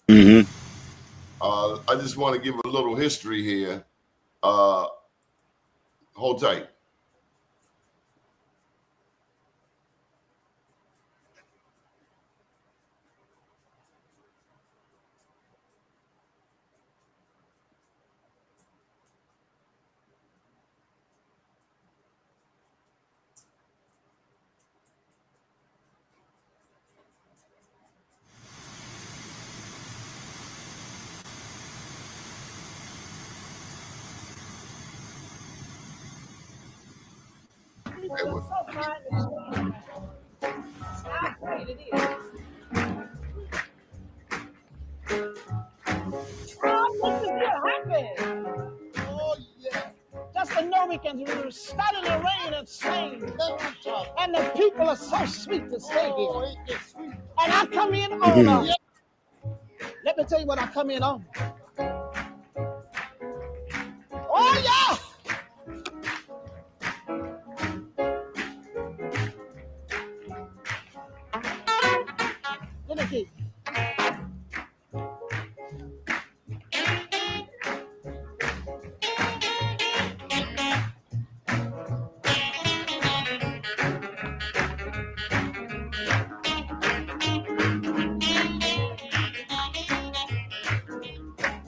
Mm-hmm. I just want to give a little history here. Hold tight. Oh, yeah. Just to know we can stand in the rain and sing. And the people are so sweet to stay here. And I come in on, let me tell you what I come in on. Oh, yeah. Let me keep.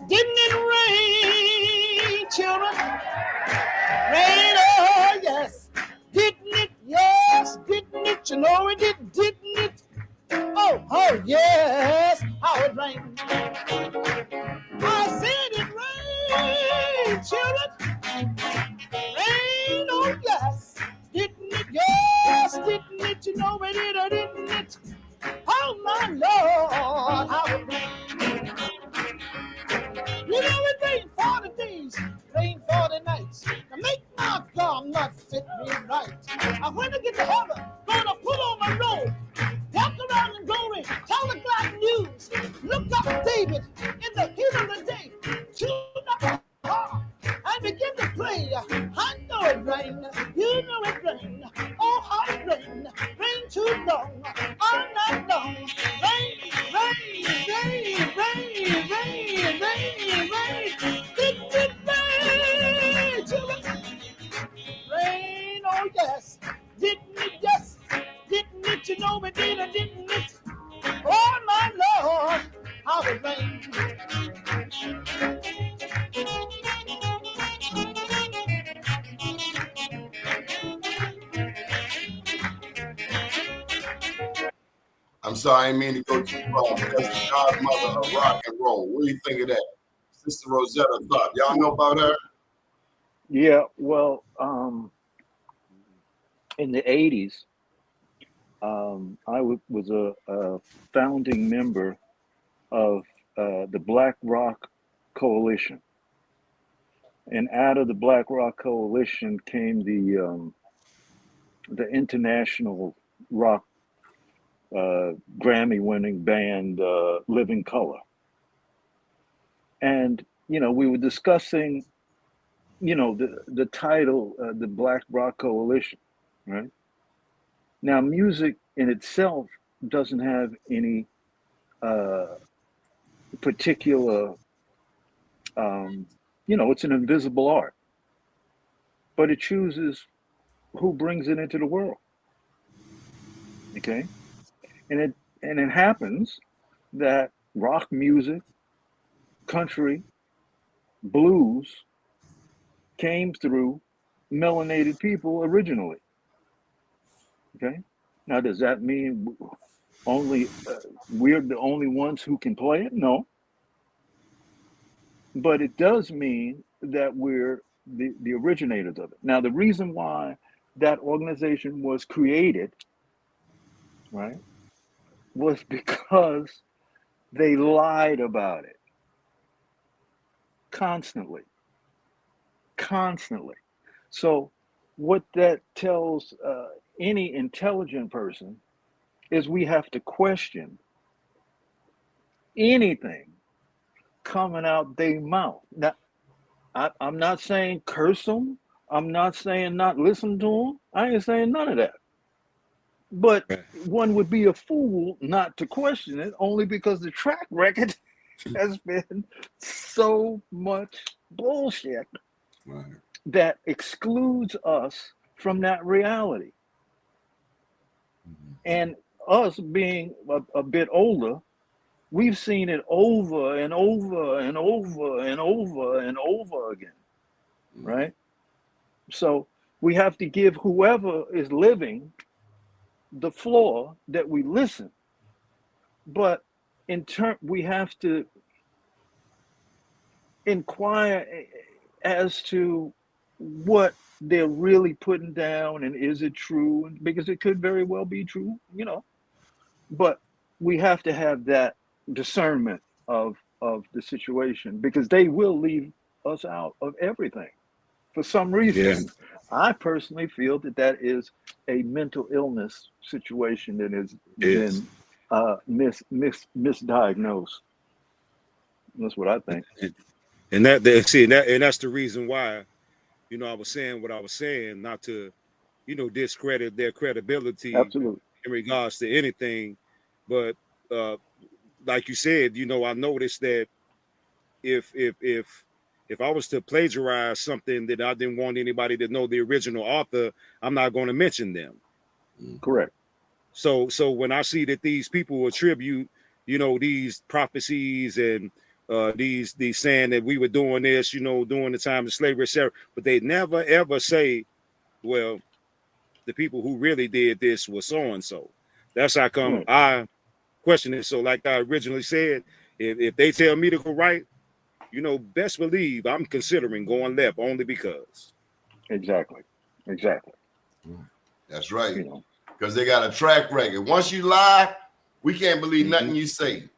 Didn't it rain, children? Rain, oh yes. Didn't it? Yes, didn't it? You know it did, didn't it? Oh yes, how it rained. I said it rained, children. Rain, oh yes. Didn't it? Yes, didn't it? You know it did, or didn't it? Oh my Lord, how it rained. You know it rained 40 days, rained 40 nights. To make my God not fit me right. I'm going to get to heaven, gonna put on my robe, walk around in glory, tell the glad news. Look up David in the heat of the day, tune up a harp and begin to play. I know it rained, you know it rained. Oh, how it rained, rain too long, all night long. Rain, rain, rain, rain, rain, rain, rain. Didn't it rain, children? Rain, oh yes. Didn't it, yes. Didn't it, you know it did, or didn't it? Oh my Lord, how it rained. I'm sorry, I didn't mean to go too far. That's the godmother of rock and roll. What do you think of that? Sister Rosetta Tharpe. Y'all know about her? Yeah, well, in the 80s, was a founding member of the Black Rock Coalition. And out of the Black Rock Coalition came the international rock Grammy-winning band Living Color. And, you know, we were discussing, you know, the title, the Black Rock Coalition, right? Now, music in itself doesn't have any particular, you know, it's an invisible art, but it chooses who brings it into the world. Okay, and it happens that rock music, country, blues came through melanated people originally. Okay, now does that mean only we're the only ones who can play it? No, but it does mean that we're the originators of it. Now, the reason why that organization was created, right, was because they lied about it constantly. So what that tells any intelligent person is we have to question anything coming out their mouth. Now, I'm not saying curse them. I'm not saying not listen to them. I ain't saying none of that. But one would be a fool not to question it, only because the track record has been so much bullshit Right. that excludes us from that reality. And us being a bit older, we've seen it over and over and over and over and over again, right? So we have to give whoever is living the floor that we listen. But in turn, we have to inquire as to what they're really putting down, and is it true? Because it could very well be true, you know. But we have to have that discernment of the situation, because they will leave us out of everything for some reason. Yeah. I personally feel that that is a mental illness situation that has Yes. been misdiagnosed. That's what I think. And that's the reason why, you know, I was saying what I was saying, not to, you know, discredit their credibility Absolutely. in regards to anything, but like you said, you know, I noticed that if I was to plagiarize something that I didn't want anybody to know the original author, I'm not going to mention them. Correct. So when I see that these people attribute, you know, these prophecies and these saying that we were doing this, you know, during the time of slavery, etc., but they never ever say, well, the people who really did this was so and so. That's how come Right. I question it. So, like I originally said, if they tell me to go right, you know, best believe I'm considering going left only because. Exactly. That's right. You know. Because they got a track record. Once you lie, we can't believe nothing you say.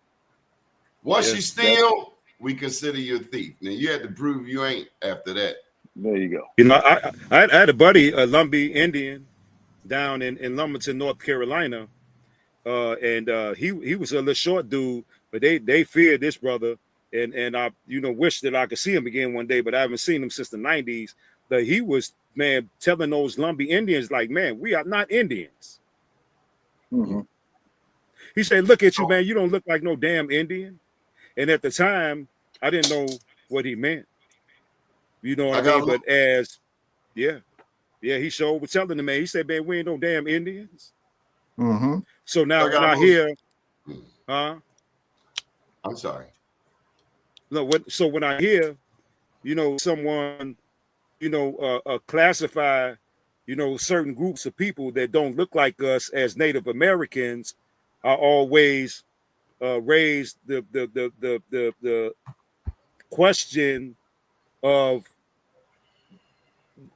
Once you steal, we consider you a thief. Now you had to prove you ain't after that. There you go. You know, I had a buddy, a Lumbee Indian, down in Lumberton, North Carolina, and he was a little short dude, but they feared this brother, and I, you know, wish that I could see him again one day, but I haven't seen him since the 90s. But he was, man, telling those Lumbee Indians, like, man, we are not Indians. Mm-hmm. He said, look at you, man, you don't look like no damn Indian. And at the time, I didn't know what he meant. You know what I mean? But he sure was telling the man. He said, man, we ain't no damn Indians. Mm-hmm. So now when I hear, I'm sorry. No, so when I hear, you know, someone, you know, classify, you know, certain groups of people that don't look like us as Native Americans, I always raise the question of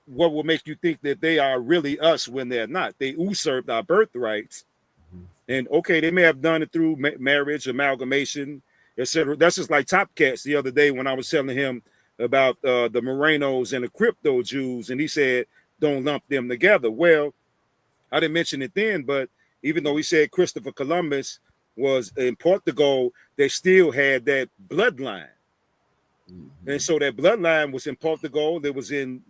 what will make you think that they are really us when they're not. They usurped our birthrights, and okay, they may have done it through marriage, amalgamation, etc. That's just like Top Cats the other day when I was telling him about the Morenos and the crypto Jews, and he said, don't lump them together. Well, I didn't mention it then, but even though he said Christopher Columbus was in Portugal, they still had that bloodline. And so that bloodline was in Portugal, it was in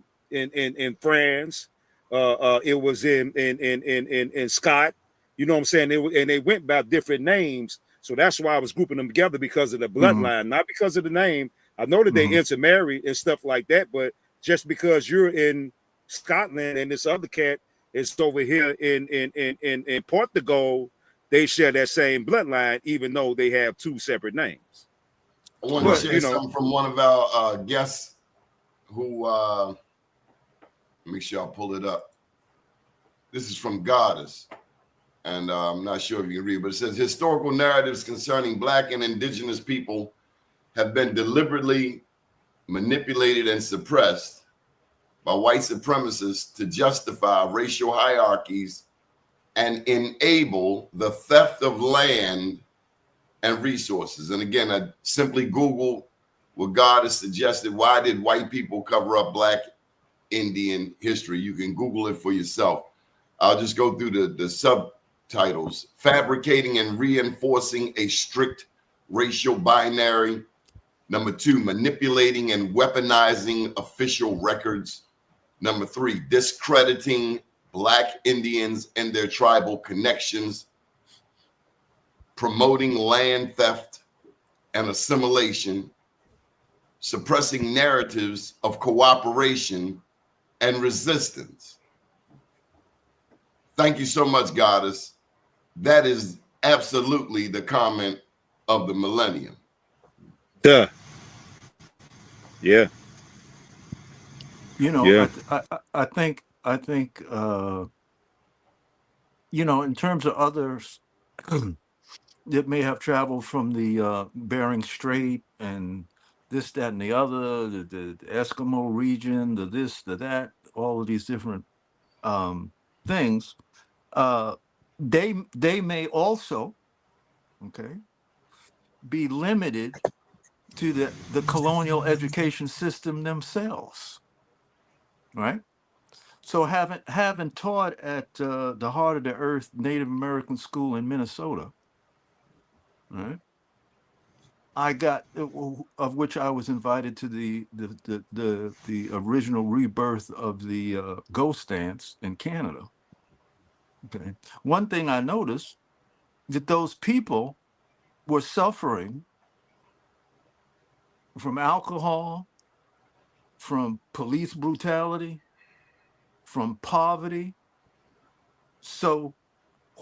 France, it was in Scott, you know what I'm saying? And they went by different names. So that's why I was grouping them together, because of the bloodline, not because of the name. I know that they intermarried and stuff like that, but just because you're in Scotland and this other cat is over here in Portugal, they share that same bloodline, even though they have two separate names. I want to share something from one of our guests who, make sure I pull it up. This is from Goddess, and I'm not sure if you can read, but it says, historical narratives concerning Black and Indigenous people have been deliberately manipulated and suppressed by white supremacists to justify racial hierarchies and enable the theft of land and resources. And again, I simply Googled what God has suggested. Why did white people cover up Black Indian history? You can Google it for yourself. I'll just go through the subtitles. Fabricating and reinforcing a strict racial binary. Number 2, manipulating and weaponizing official records. Number 3, discrediting Black Indians and their tribal connections, promoting land theft and assimilation, suppressing narratives of cooperation and resistance. Thank you so much, Goddess. That is absolutely the comment of the millennium. Duh. Yeah. You know, Yeah. I think you know, in terms of others that may have traveled from the Bering Strait and this, that, and the other, the Eskimo region, the this, the that, all of these different things, they may also, okay, be limited to the colonial education system themselves, right? So having taught at the Heart of the Earth Native American School in Minnesota, right? I got of which I was invited to the original rebirth of the ghost dance in Canada. Okay, one thing I noticed that those people were suffering from alcohol, from police brutality, from poverty. So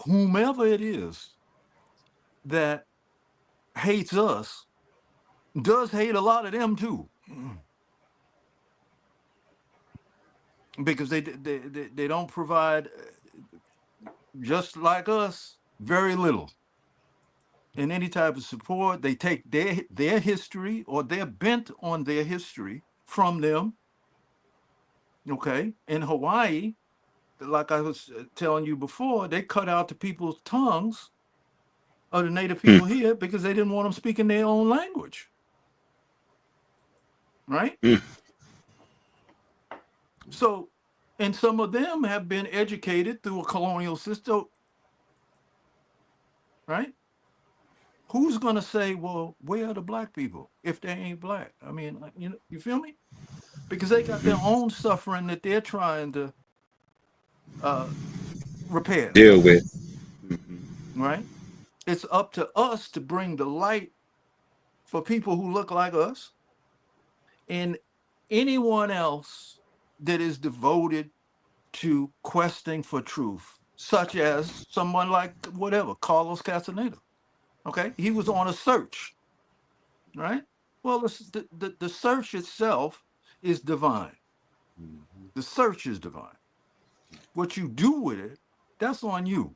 whomever it is that hates us does hate a lot of them too, because they don't provide, just like us, very little in any type of support. They take their history, or they're bent on their history from them. Okay, in Hawaii, like I was telling you before, they cut out the people's tongues of the native people here because they didn't want them speaking their own language, right? So, and some of them have been educated through a colonial system, right? Who's gonna say, well, where are the black people if they ain't black? I mean, you know, you feel me? Because they got their own suffering that they're trying to repair, Deal with. right? It's up to us to bring the light for people who look like us and anyone else that is devoted to questing for truth, such as someone like whatever, Carlos Castaneda. Okay, he was on a search, right? Well, the search itself is divine. The search is divine. What you do with it, that's on you.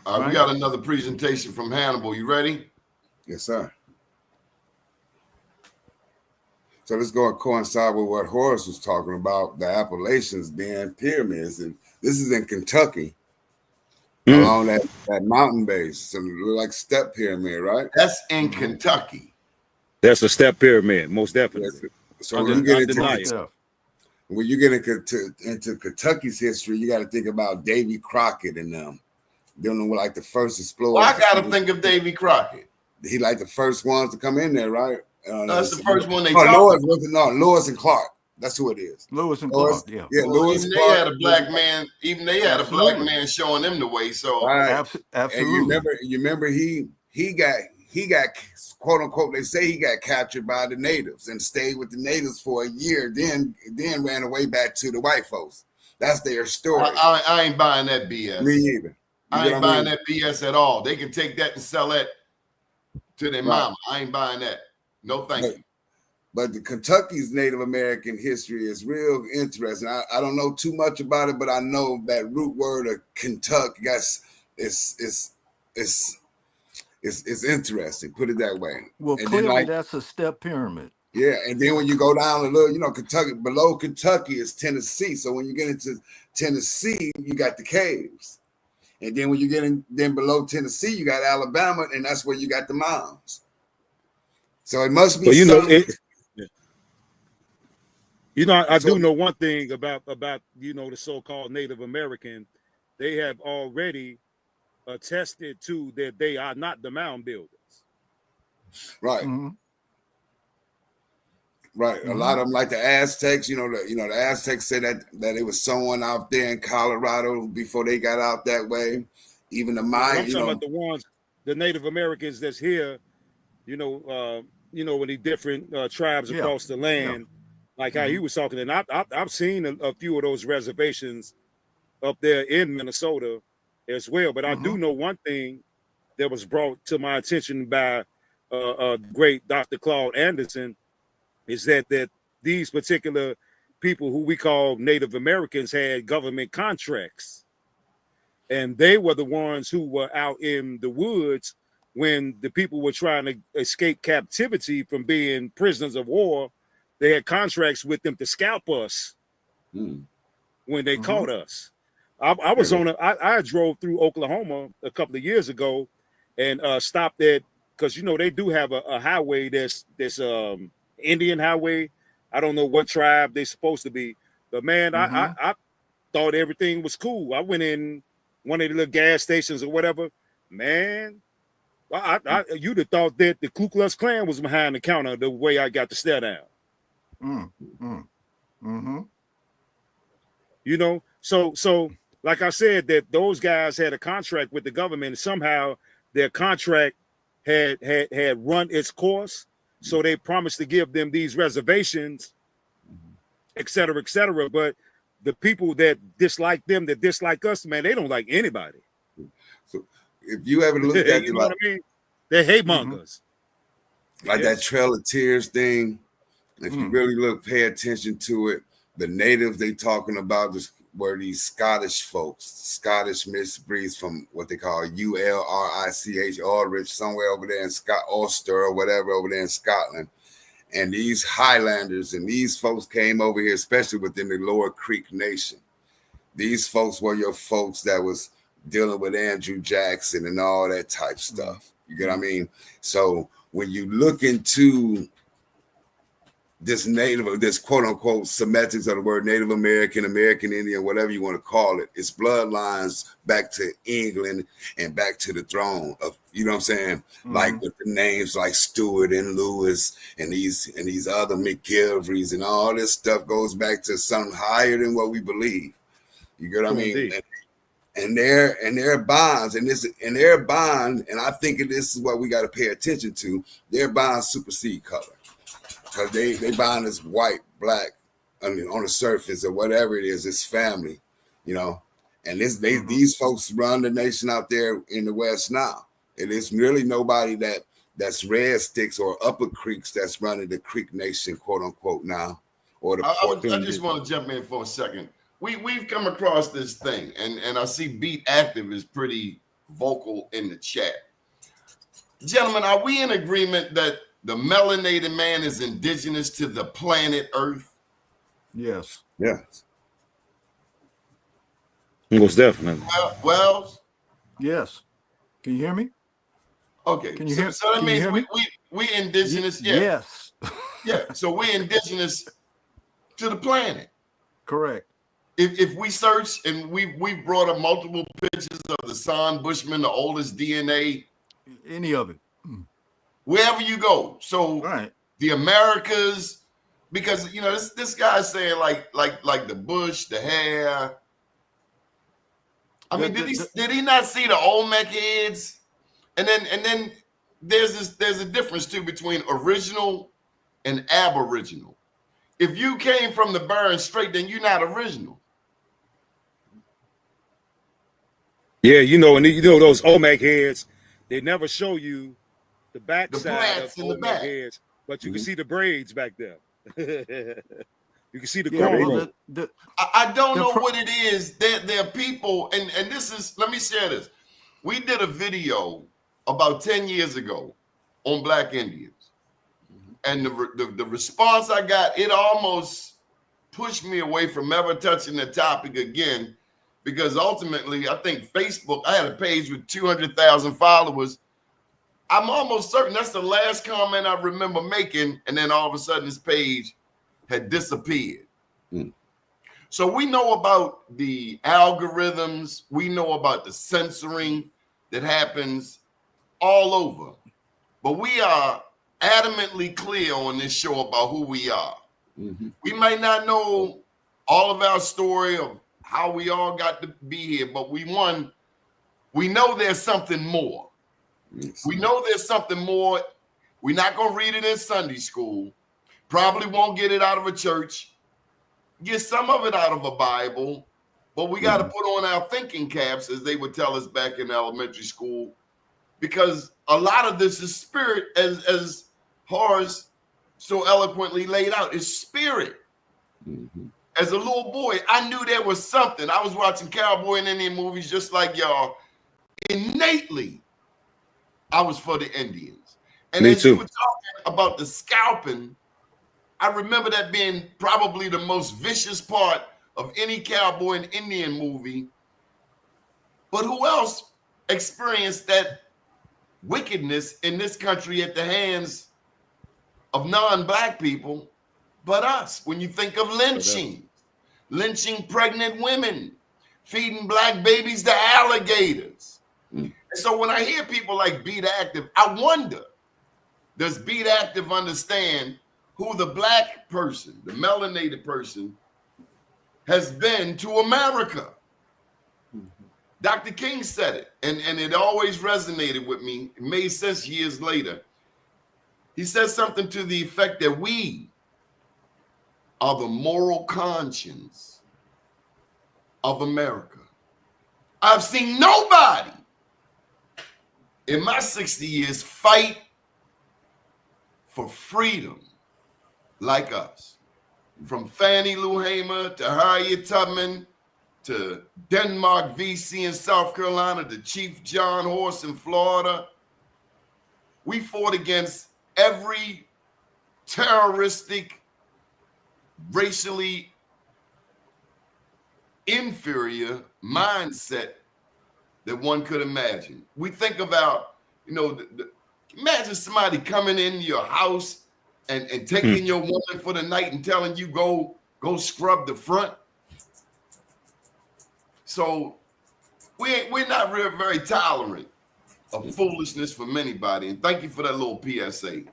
All right, Right? we got another presentation from Hannibal. You ready? Yes, sir. So let's go and coincide with what Horace was talking about, the Appalachians being pyramids. And this is in Kentucky, along that mountain base. So like step pyramid, right? That's in Kentucky. That's a step pyramid, most definitely. Yes. So when you get into Kentucky's history, you got to think about Davy Crockett and them. Dealing with like the first explorers. Well, I got to think of Davy Crockett. He like the first ones to come in there, right? That's the first one they talked about. Lewis and Clark. That's who it is. Lewis and Clark, yeah. Well, Lewis even Clark. They had a black man. Even they had Absolutely. a black man showing them the way. So Absolutely. And you remember he got quote unquote. They say he got captured by the natives and stayed with the natives for a year. Then ran away back to the white folks. That's their story. I ain't buying that BS. Me either. I ain't buying that BS at all. They can take that and sell that to their mama. I ain't buying that. No, thank you. But the Kentucky's Native American history is real interesting. I don't know too much about it, but I know that root word of Kentucky is interesting. Put it that way. Well, and clearly that's a step pyramid. Yeah, and then when you go down a little, Kentucky, below Kentucky is Tennessee. So when you get into Tennessee, you got the caves. And then when you get in, then below Tennessee, you got Alabama, and that's where you got the mounds. So it must be. I do know one thing about the so-called Native American. They have already attested to that they are not the mound builders. Right. Mm-hmm. Right. A lot of them, like the Aztecs, the Aztecs said that it was someone out there in Colorado before they got out that way. Even the Maya, I'm talking about the ones, the Native Americans that's here, with the different tribes across the land, like how he was talking. And I've seen a few of those reservations up there in Minnesota as well. But I do know one thing that was brought to my attention by great Dr. Claude Anderson is that these particular people who we call Native Americans had government contracts. And they were the ones who were out in the woods when the people were trying to escape captivity from being prisoners of war. They had contracts with them to scalp us when they caught us. I was I drove through Oklahoma a couple of years ago and stopped at, because they do have a highway that's Indian highway. I don't know what tribe they're supposed to be, but man, I thought everything was cool. I went in one of the little gas stations or whatever. Man, you'd have thought that the Ku Klux Klan was behind the counter the way I got to stare down. So like I said, that those guys had a contract with the government, and somehow their contract had run its course. So they promised to give them these reservations, et cetera, et cetera. But the people that dislike them, that dislike us, man, they don't like anybody. So if you ever look at you know what I mean? They're hate mongers. Like that Trail of Tears thing, if you really pay attention to it, the natives they talking about were these Scottish folks, Scottish mixed breeds from what they call Ulrich, Ulrich, somewhere over there in Ulster or whatever over there in Scotland. And these Highlanders and these folks came over here, especially within the Lower Creek Nation. These folks were your folks that was dealing with Andrew Jackson and all that type stuff. You get what I mean? So when you look into this quote unquote semantics of the word Native American, American Indian, whatever you want to call it, it's bloodlines back to England and back to the throne of, you know what I'm saying? Like with the names like Stewart and Lewis and these other McGilveries and all this stuff goes back to something higher than what we believe. You get what I mean? And their bonds, and I think this is what we got to pay attention to. Their bonds supersede color. Because they bind us white, black, on the surface or whatever it is, it's family, And these folks run the nation out there in the West now. And it's really nobody that's Red Sticks or Upper Creeks that's running the Creek Nation, quote unquote, now. Or I just want to jump in for a second. We've come across this thing, and I see Beat Active is pretty vocal in the chat. Gentlemen, are we in agreement that the melanated man is indigenous to the planet Earth? Yes. Yes. Most definitely. Well. Yes. Can you hear me? Okay. Can you hear? So that means we indigenous. Yeah. Yes. Yeah. So we indigenous to the planet. Correct. If we search, and we've brought up multiple pictures of the Son Bushman, the oldest DNA. Any of it. Wherever you go. So the Americas, because this guy's saying like the bush, the hair. I mean, did he not see the Olmec heads? And then there's a difference too between original and aboriginal. If you came from the Bering Strait, then you're not original. Yeah, and those Olmec heads, they never show you the backside of Olmec heads, but you can see the braids back there. You can see the cornrow. I don't know what it is. There are people, and this is, let me share this. We did a video about 10 years ago on Black Indians. And the response I got, it almost pushed me away from ever touching the topic again, because ultimately, I think Facebook, I had a page with 200,000 followers. I'm almost certain that's the last comment I remember making, and then all of a sudden this page had disappeared. So we know about the algorithms, we know about the censoring that happens all over, but we are adamantly clear on this show about who we are. Mm-hmm. We might not know all of our story of how we all got to be here, but we know there's something more. Yes. We know there's something more. We're not going to read it in Sunday school. Probably won't get it out of a church. Get some of it out of a Bible, but we got to put on our thinking caps, as they would tell us back in elementary school, because a lot of this is spirit, as Horace so eloquently laid out, is spirit. Mm-hmm. As a little boy, I knew there was something. I was watching cowboy and Indian movies just like y'all. Innately, I was for the Indians. And Me as too. you were talking about the scalping, I remember that being probably the most vicious part of any cowboy and Indian movie. But who else experienced that wickedness in this country at the hands of non-black people but us? When you think of lynching pregnant women, feeding black babies to alligators. And so when I hear people like Beat Active, I wonder, does Beat Active understand who the black person, the melanated person, has been to America? Dr. King said it, and it always resonated with me. It made sense years later. He said something to the effect that we are the moral conscience of America. I've seen nobody in my 60 years fight for freedom like us. From Fannie Lou Hamer to Harriet Tubman to Denmark VC in South Carolina to Chief John Horse in Florida. We fought against every terroristic, racially inferior mindset that one could imagine. We think about, imagine somebody coming in your house and taking your woman for the night and telling you go scrub the front. So we're not very tolerant of foolishness from anybody. And thank you for that little PSA.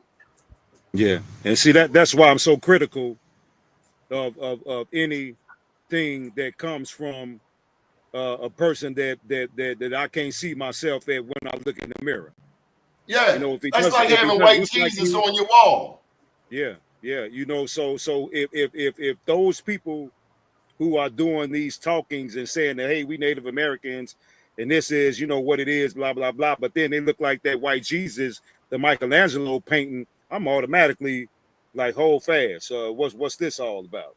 Yeah, and see that's why I'm so critical of anything that comes from a person that I can't see myself at when I look in the mirror. Yeah, if he that's does, like if he having does, white Jesus on your wall. Yeah. So if those people who are doing these talkings and saying that, hey, we Native Americans and this is what it is, blah blah blah, but then they look like that white Jesus, the Michelangelo painting, I'm automatically like, hold fast. What's this all about?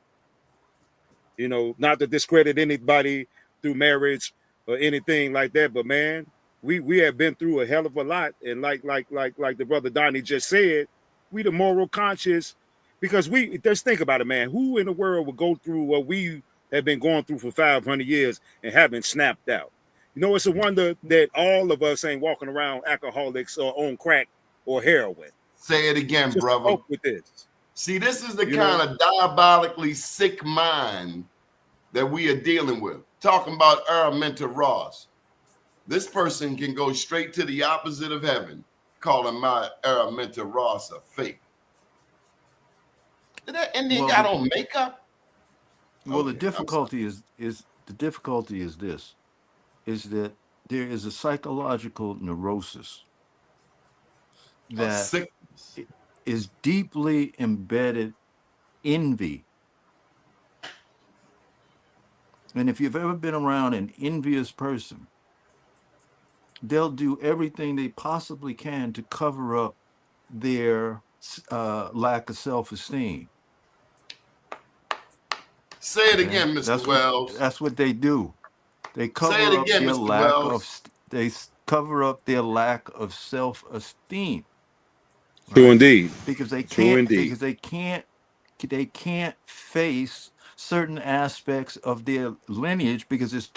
Not to discredit anybody through marriage or anything like that, but man, we have been through a hell of a lot, and like the brother Donnie just said, we the moral conscious, because we just think about it, man. Who in the world would go through what we have been going through for 500 years and haven't snapped out? It's a wonder that all of us ain't walking around alcoholics or on crack or heroin. Say it again, Just brother. cope with this. See, this is the kind of diabolically sick mind that we are dealing with. Talking about Araminta Ross. This person can go straight to the opposite of heaven, calling my Araminta Ross a fake. And then got on makeup. Well, the difficulty is this, is that there is a psychological neurosis that is deeply embedded envy. And if you've ever been around an envious person, they'll do everything they possibly can to cover up their lack of self-esteem. Say it again, Mr. Wells. That's what they do. They cover up their lack of self-esteem. True indeed. Because they can't face certain aspects of their lineage because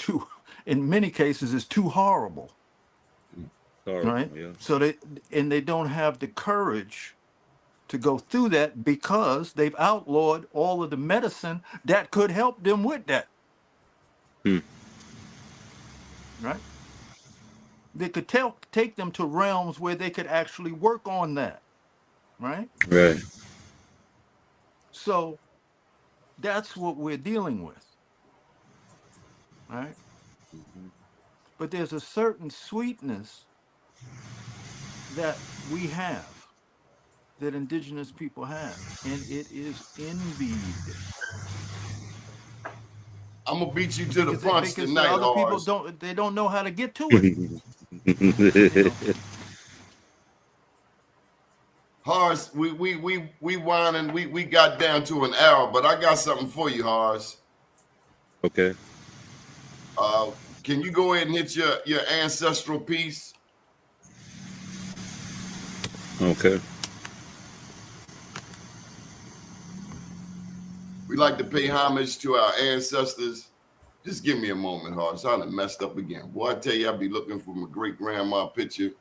in many cases it's too horrible. Right? Yeah. So they don't have the courage to go through that because they've outlawed all of the medicine that could help them with that. Right? They could take them to realms where they could actually work on that. right? Right. So that's what we're dealing with, right? But there's a certain sweetness that we have, that indigenous people have, and it is envied I'm gonna beat you to the because punch because the tonight, other people Horace. don't know how to get to it, you know. Horace, we whining, we got down to an hour, but I got something for you, Horace. Okay. Can you go ahead and hit your ancestral piece? Okay. We like to pay homage to our ancestors. Just give me a moment, Horace. I done messed up again. Boy, I tell you, I be looking for my great grandma picture.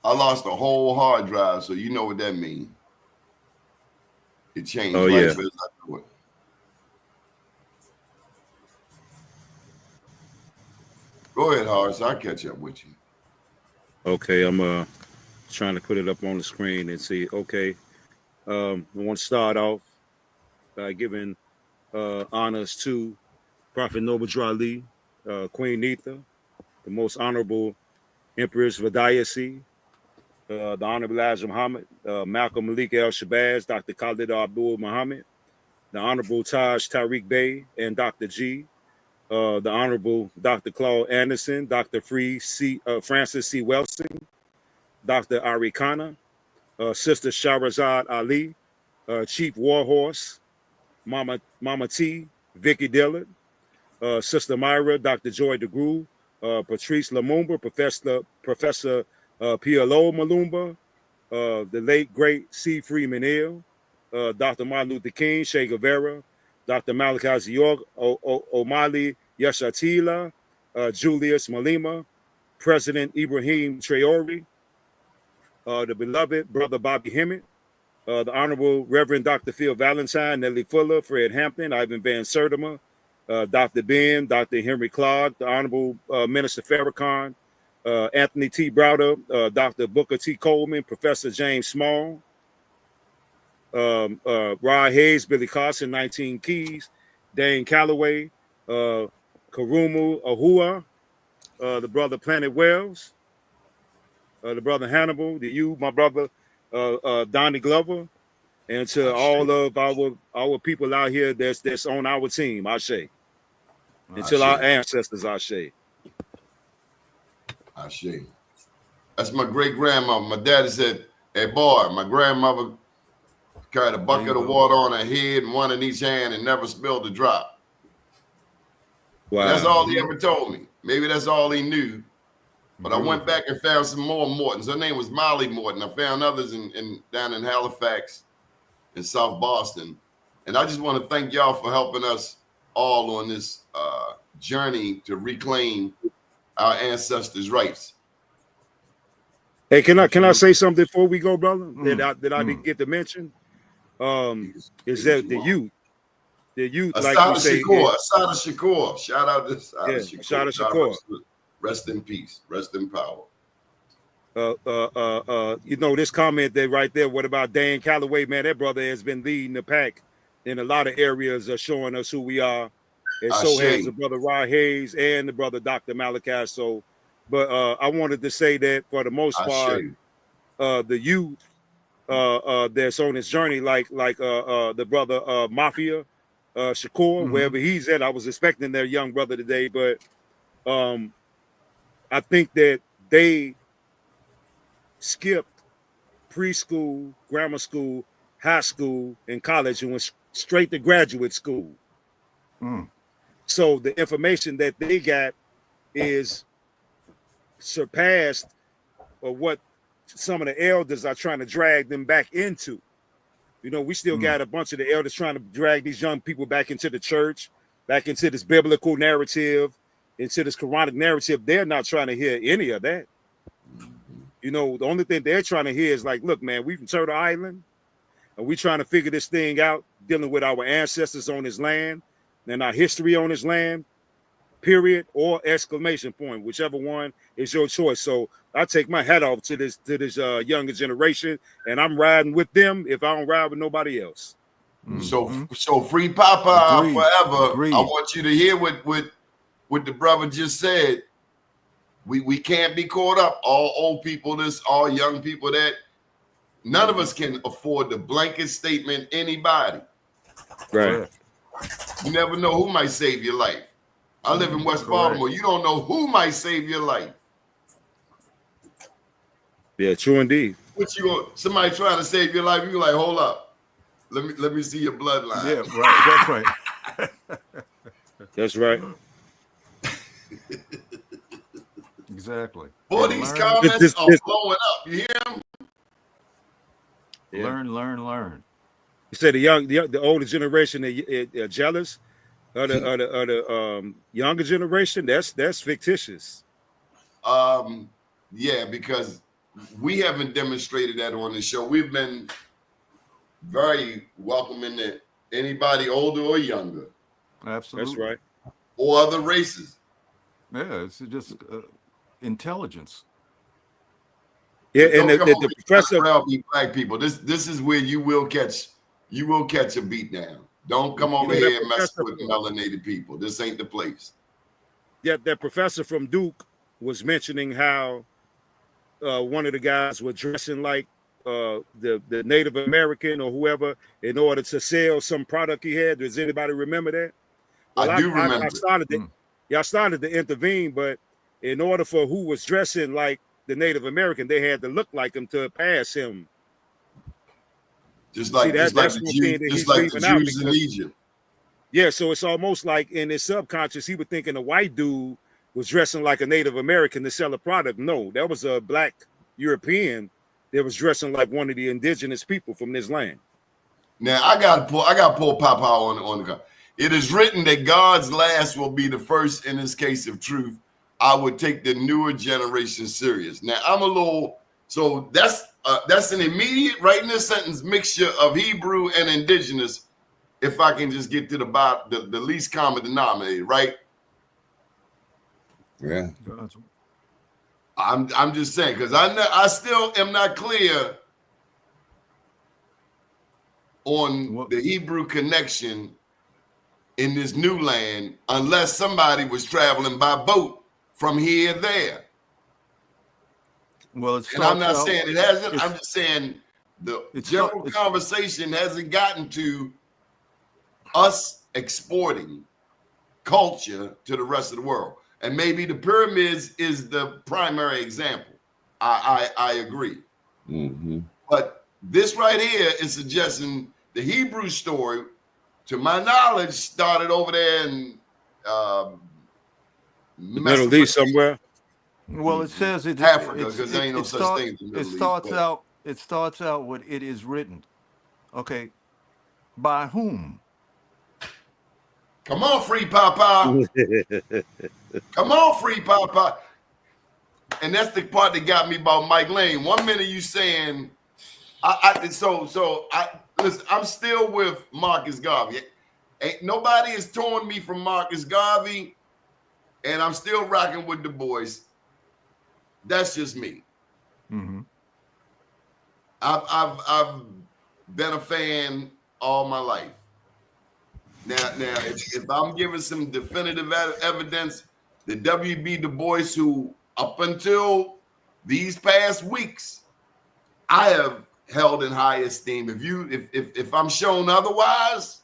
I lost a whole hard drive, so you know what that means. It changed Oh right yeah. as I do it. Go ahead, Horace. I'll catch up with you. Okay. I'm trying to put it up on the screen and see. Okay. I want to start off by giving honors to Prophet Noble Drew Ali, Queen Nitha, the most honorable Empress Vidayasi, the Honorable Elijah Muhammad, Malcolm Malik El Shabazz, Dr. Khalid Abdul Muhammad, the Honorable Taj Tariq Bey and Dr. G, the Honorable Dr. Claude Anderson, Dr. Francis C. Wilson, Dr. Ari Khanna, Sister Shahrazad Ali, Chief Warhorse, Mama T, Vicky Dillard, Sister Myra, Dr. Joy DeGrue, Patrice Lumumba, Professor PLO Malumba, the late great C. Freeman Hill, Dr. Martin Luther King, Che Guevara, Dr. Malachi York, Omali Yeshatila, Julius Malema, President Ibrahim Traore, the beloved Brother Bobby Hemmett, the Honorable Reverend Dr. Phil Valentine, Nellie Fuller, Fred Hampton, Ivan Van Sertima, Dr. Ben, Dr. Henry Clark, the Honorable Minister Farrakhan, Anthony T. Browder, Dr. Booker T. Coleman, Professor James Small, Rod Hayes, Billy Carson, 19 Keys, Dane Calloway, Karumu Ahua, the brother Planet Wells, the brother Hannibal, my brother Donnie Glover, and to all of our people out here that's on our team, Ashe. Until our ancestors, Ashe. Ashe. That's my great grandmother. My daddy said, "Hey boy, my grandmother carried a bucket of water on her head and one in each hand and never spilled a drop." Wow. And that's all he ever told me. Maybe that's all he knew. But I went back and found some more Mortons. Her name was Molly Morton. I found others down in Halifax, in South Boston. And I just want to thank y'all for helping us all on this journey to reclaim our ancestors' rights. Hey, can I say something before we go, brother? That I didn't get to mention. Is that the youth? The youth, like you say, Asada Shakur. Shout out to Asada Shakur. Shakur. Rest in peace. Rest in power. This comment there right there. What about Dan Calloway, man? That brother has been leading the pack in a lot of areas, showing us who we are. And so has the brother Rod Hayes and the brother Dr. Malachi. So, but I wanted to say that for the most part, the youth that's on this journey, like the brother Mafia Shakur, wherever he's at. I was expecting their young brother today, but I think that they skipped preschool, grammar school, high school, and college and went straight to graduate school. So the information that they got is surpassed of what some of the elders are trying to drag them back into. We still got a bunch of the elders trying to drag these young people back into the church, back into this biblical narrative, into this Quranic narrative. They're not trying to hear any of that. The only thing they're trying to hear is like, look, man, we from Turtle Island, and we trying to figure this thing out, dealing with our ancestors on this land and our history on this land. period, or exclamation point, whichever one is your choice. So I take my hat off to this younger generation, and I'm riding with them if I don't ride with nobody else. So free Papa Agreed. forever. Agreed. I want you to hear what the brother just said. We can't be caught up. All old people this, all young people that. None of us can afford the blanket statement anybody. Right. You never know who might save your life. I live in West Baltimore. You don't know who might save your life. Yeah, true indeed. What you somebody trying to save your life? You like, hold up. Let me see your bloodline. Yeah, right. That's right. That's right. Exactly. Boy, these comments are blowing up. You hear them? Yeah. Learn. You said the older generation are jealous of the younger generation. That's fictitious. Yeah, because we haven't demonstrated that on the show. We've been very welcoming to anybody older or younger. Absolutely. That's right. Or other races. Yeah, it's just intelligence. Yeah, But and the professor. Be black people. This is where you will catch a beat down. Don't come over here and mess with melanated people. This ain't the place. Yeah, that professor from Duke was mentioning how one of the guys was dressing like the Native American or whoever in order to sell some product he had. Does anybody remember that? Well, I do remember. I started to intervene, but in order for who was dressing like the Native American, they had to look like him to pass him. Just like the Jews in Egypt. Yeah, so it's almost like in his subconscious, he was thinking a white dude was dressing like a Native American to sell a product. No, that was a black European that was dressing like one of the indigenous people from this land. Now I got to pull Papa on the car. It is written that God's last will be the first in this case of truth. I would take the newer generation serious. Now so that's an immediate right in this sentence mixture of Hebrew and indigenous. If I can just get to the least common denominator, right? Yeah. I'm just saying because I still am not clear on the Hebrew connection in this new land unless somebody was traveling by boat from here to there. Well, and I'm not saying it hasn't. I'm just saying the general conversation hasn't gotten to us exporting culture to the rest of the world. And maybe the pyramids is the primary example. I agree. Mm-hmm. But this right here is suggesting the Hebrew story, to my knowledge, started over there in Middle East somewhere. Well, it says Africa, because there ain't no such thing as Middle East. It starts out with "it is written." Okay, by whom? Come on, free Papa. Come on, free Papa. And that's the part that got me about Mike Lane. 1 minute you saying, listen, I'm still with Marcus Garvey. Ain't nobody has torn me from Marcus Garvey, and I'm still rocking with Du Bois. That's just me. Mm-hmm. I've been a fan all my life. Now, if I'm giving some definitive evidence, the W.B. Du Bois, who up until these past weeks, I have held in high esteem. If I'm shown otherwise,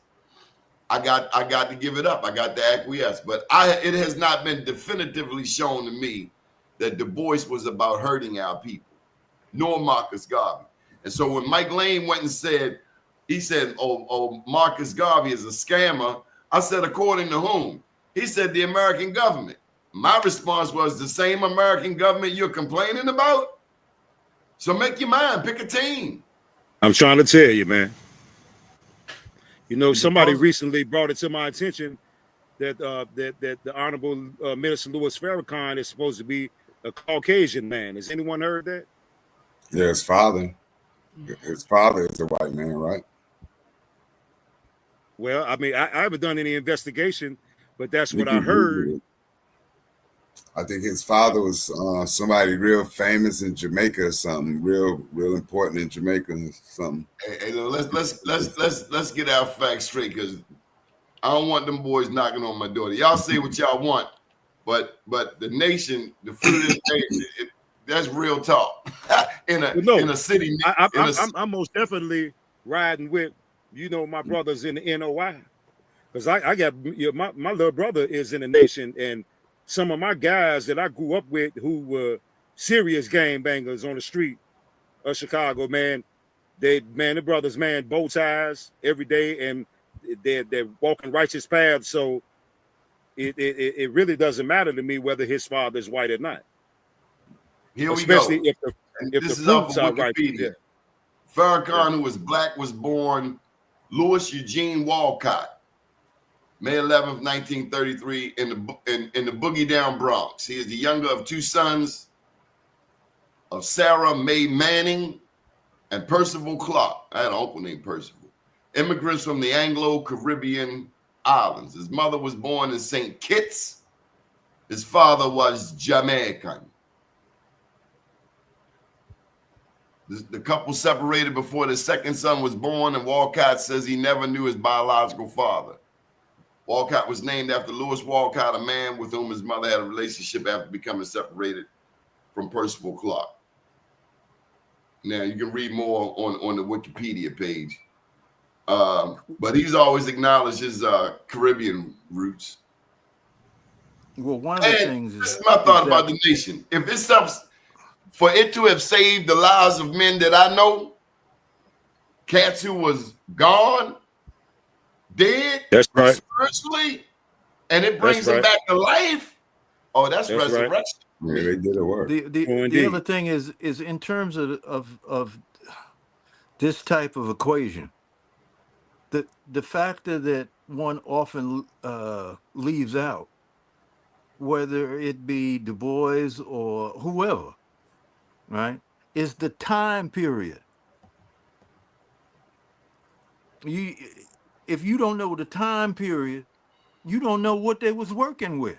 I got to give it up. I got to acquiesce. But it has not been definitively shown to me that Du Bois was about hurting our people, nor Marcus Garvey. And so when Mike Lane went and said, he said, oh, Marcus Garvey is a scammer. I said, according to whom? He said, the American government. My response was, the same American government you're complaining about? So make your mind, pick a team. I'm trying to tell you, man. You know, somebody recently brought it to my attention that that the Honorable Minister Louis Farrakhan is supposed to be a Caucasian man. Has anyone heard that? Yeah, his father. His father is a white man, right? Well, I mean, I haven't done any investigation, but that's what I heard. I think his father was somebody real famous in Jamaica or something, real important in Jamaica or something. Hey, let's get our facts straight, because I don't want them boys knocking on my door. Y'all say what y'all want, but the nation, the foot of this nation, that's real talk. in a city. I'm most definitely riding with, my brothers in the NOI, because I got my little brother is in the nation, and some of my guys that I grew up with who were serious gang bangers on the street of Chicago, man. The brothers, man, bow ties every day, and they're walking righteous paths. So it really doesn't matter to me whether his father is white or not. Here we Especially go. if This the is off fruits of are right. Wikipedia. Yeah. Farrakhan, who was black, was born Louis Eugene Walcott, May 11th, 1933, in the Boogie Down Bronx. He is the younger of two sons of Sarah Mae Manning and Percival Clark. I had an uncle named Percival. Immigrants from the Anglo-Caribbean islands. His mother was born in St. Kitts. His father was Jamaican. The couple separated before the second son was born, and Walcott says he never knew his biological father. Walcott was named after Louis Walcott, a man with whom his mother had a relationship after becoming separated from Percival Clark. Now, you can read more on the Wikipedia page. But he's always acknowledged his Caribbean roots. Well, one of the things this is my thought about the nation. If it's something for it to have saved the lives of men that I know, cats who was gone, dead, that's right, spiritually, and it brings them back to life. Oh, that's resurrection. Right. Yeah, they did it work. The other thing is in terms of this type of equation, the factor that one often leaves out, whether it be Du Bois or whoever, right, is the time period. If you don't know the time period, you don't know what they was working with,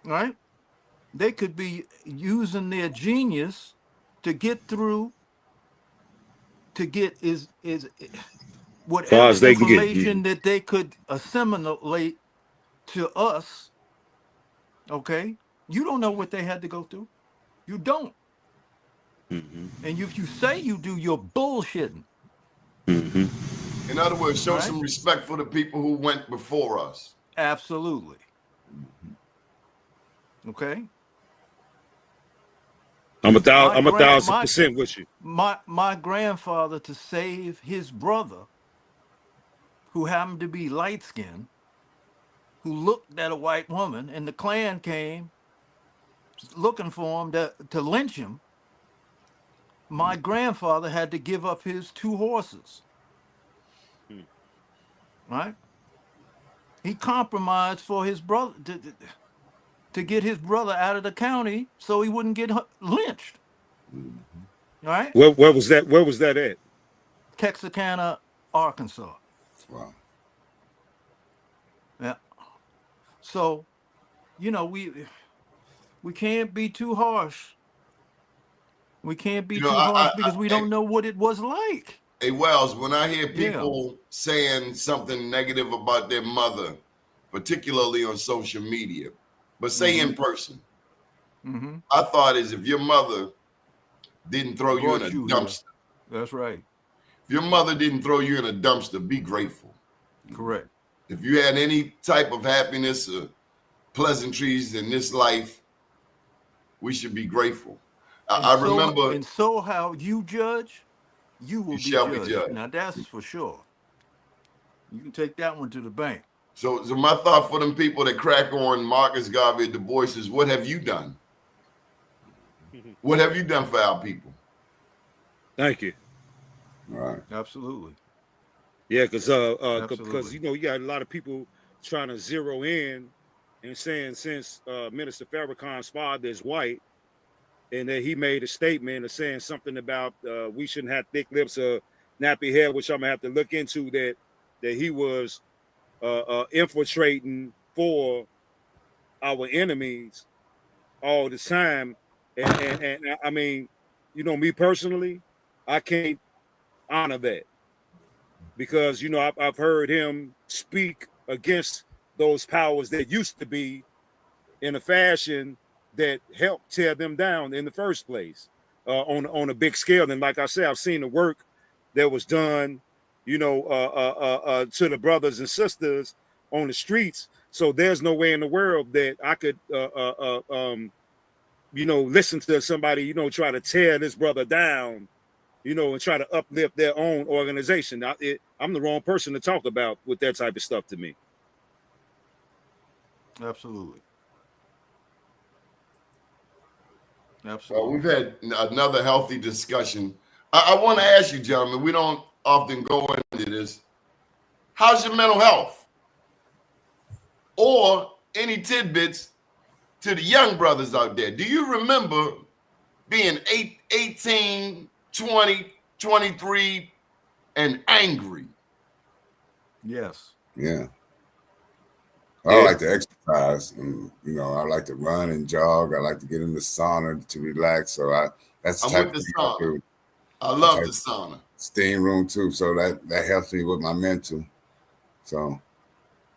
right? They could be using their genius to get through, to get is whatever information that they could assimilate to us. Okay, you don't know what they had to go through. You don't. Mm-hmm. And if you say you do, you're bullshitting. Mm-hmm. In other words, show some respect for the people who went before us. Absolutely. Okay. I'm a 1,000% with you. My grandfather, to save his brother, who happened to be light skinned, who looked at a white woman, and the Klan came looking for him to lynch him. My grandfather had to give up his 2 horses. Right? He compromised for his brother to get his brother out of the county so he wouldn't get lynched. Right? Where was that? Where was that at? Texarkana, Arkansas. Wow. Yeah. So, we can't be too harsh. We can't be too harsh because we don't know what it was like. Hey, Wells, when I hear people saying something negative about their mother, particularly on social media, but say in person, I thought is if your mother didn't throw you in a dumpster. That's right. If your mother didn't throw you in a dumpster, be grateful. Correct. If you had any type of happiness or pleasantries in this life, we should be grateful. I remember. And so how you judge, you will be judged. Now that's for sure. You can take that one to the bank. So my thought for them people that crack on Marcus Garvey, Du Bois is, what have you done? What have you done for our people? Thank you. All right. Absolutely. Yeah, because you got a lot of people trying to zero in and saying since Minister Farrakhan's father is white, and that he made a statement of saying something about we shouldn't have thick lips or nappy hair, which I'm gonna have to look into, that he was infiltrating for our enemies all the time. And I mean, you know, me personally, I can't honor that because, you know, I've heard him speak against those powers that used to be in a fashion that helped tear them down in the first place on a big scale. And like I said, I've seen the work that was done, you know, to the brothers and sisters on the streets. So there's no way in the world that I could, you know, listen to somebody, you know, try to tear this brother down, you know, and try to uplift their own organization. I'm the wrong person to talk about with that type of stuff to me. Absolutely. Well, Absolutely. we've had another healthy discussion. I want to ask you, gentlemen, we don't often go into this. How's your mental health? Or any tidbits to the young brothers out there. Do you remember being 18, 20, 23, and angry? Yes. Yeah. Yeah. I like to exercise, and you know, I like to run and jog. I like to get in the sauna to relax. So that's the I'm type with of the thing I sauna. do. I love the sauna. Steam room too. So that helps me with my mental. So,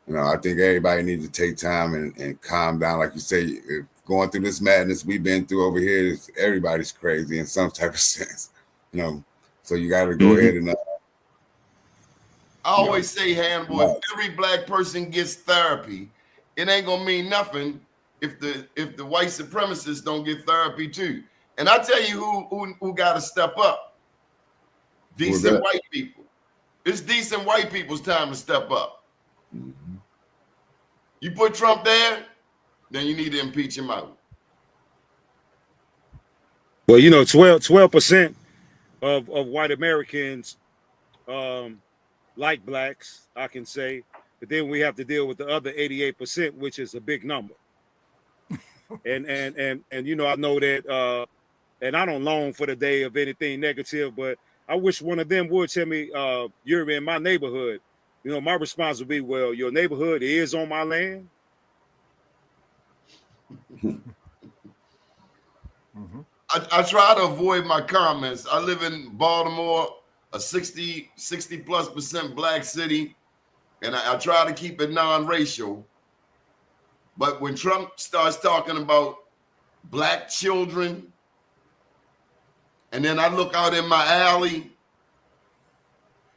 you know, I think everybody needs to take time and calm down. Like you say, if going through this madness we've been through over here, everybody's crazy in some type of sense. You know, so you got to go ahead and. I always say, Hannibal, if every black person gets therapy, it ain't gonna mean nothing if the white supremacists don't get therapy too. And I tell you who got to step up. Decent white people. It's decent white people's time to step up. Mm-hmm. You put Trump there, then you need to impeach him out. Well, you know, 12% of white Americans like blacks, I can say, but then we have to deal with the other 88%, which is a big number. and you know, I know that, and I don't long for the day of anything negative, but I wish one of them would tell me, you're in my neighborhood. You know, my response would be, well, your neighborhood is on my land. Mm-hmm. I try to avoid my comments. I live in Baltimore, a 60+% black city, and I try to keep it non-racial. But when Trump starts talking about black children, and then I look out in my alley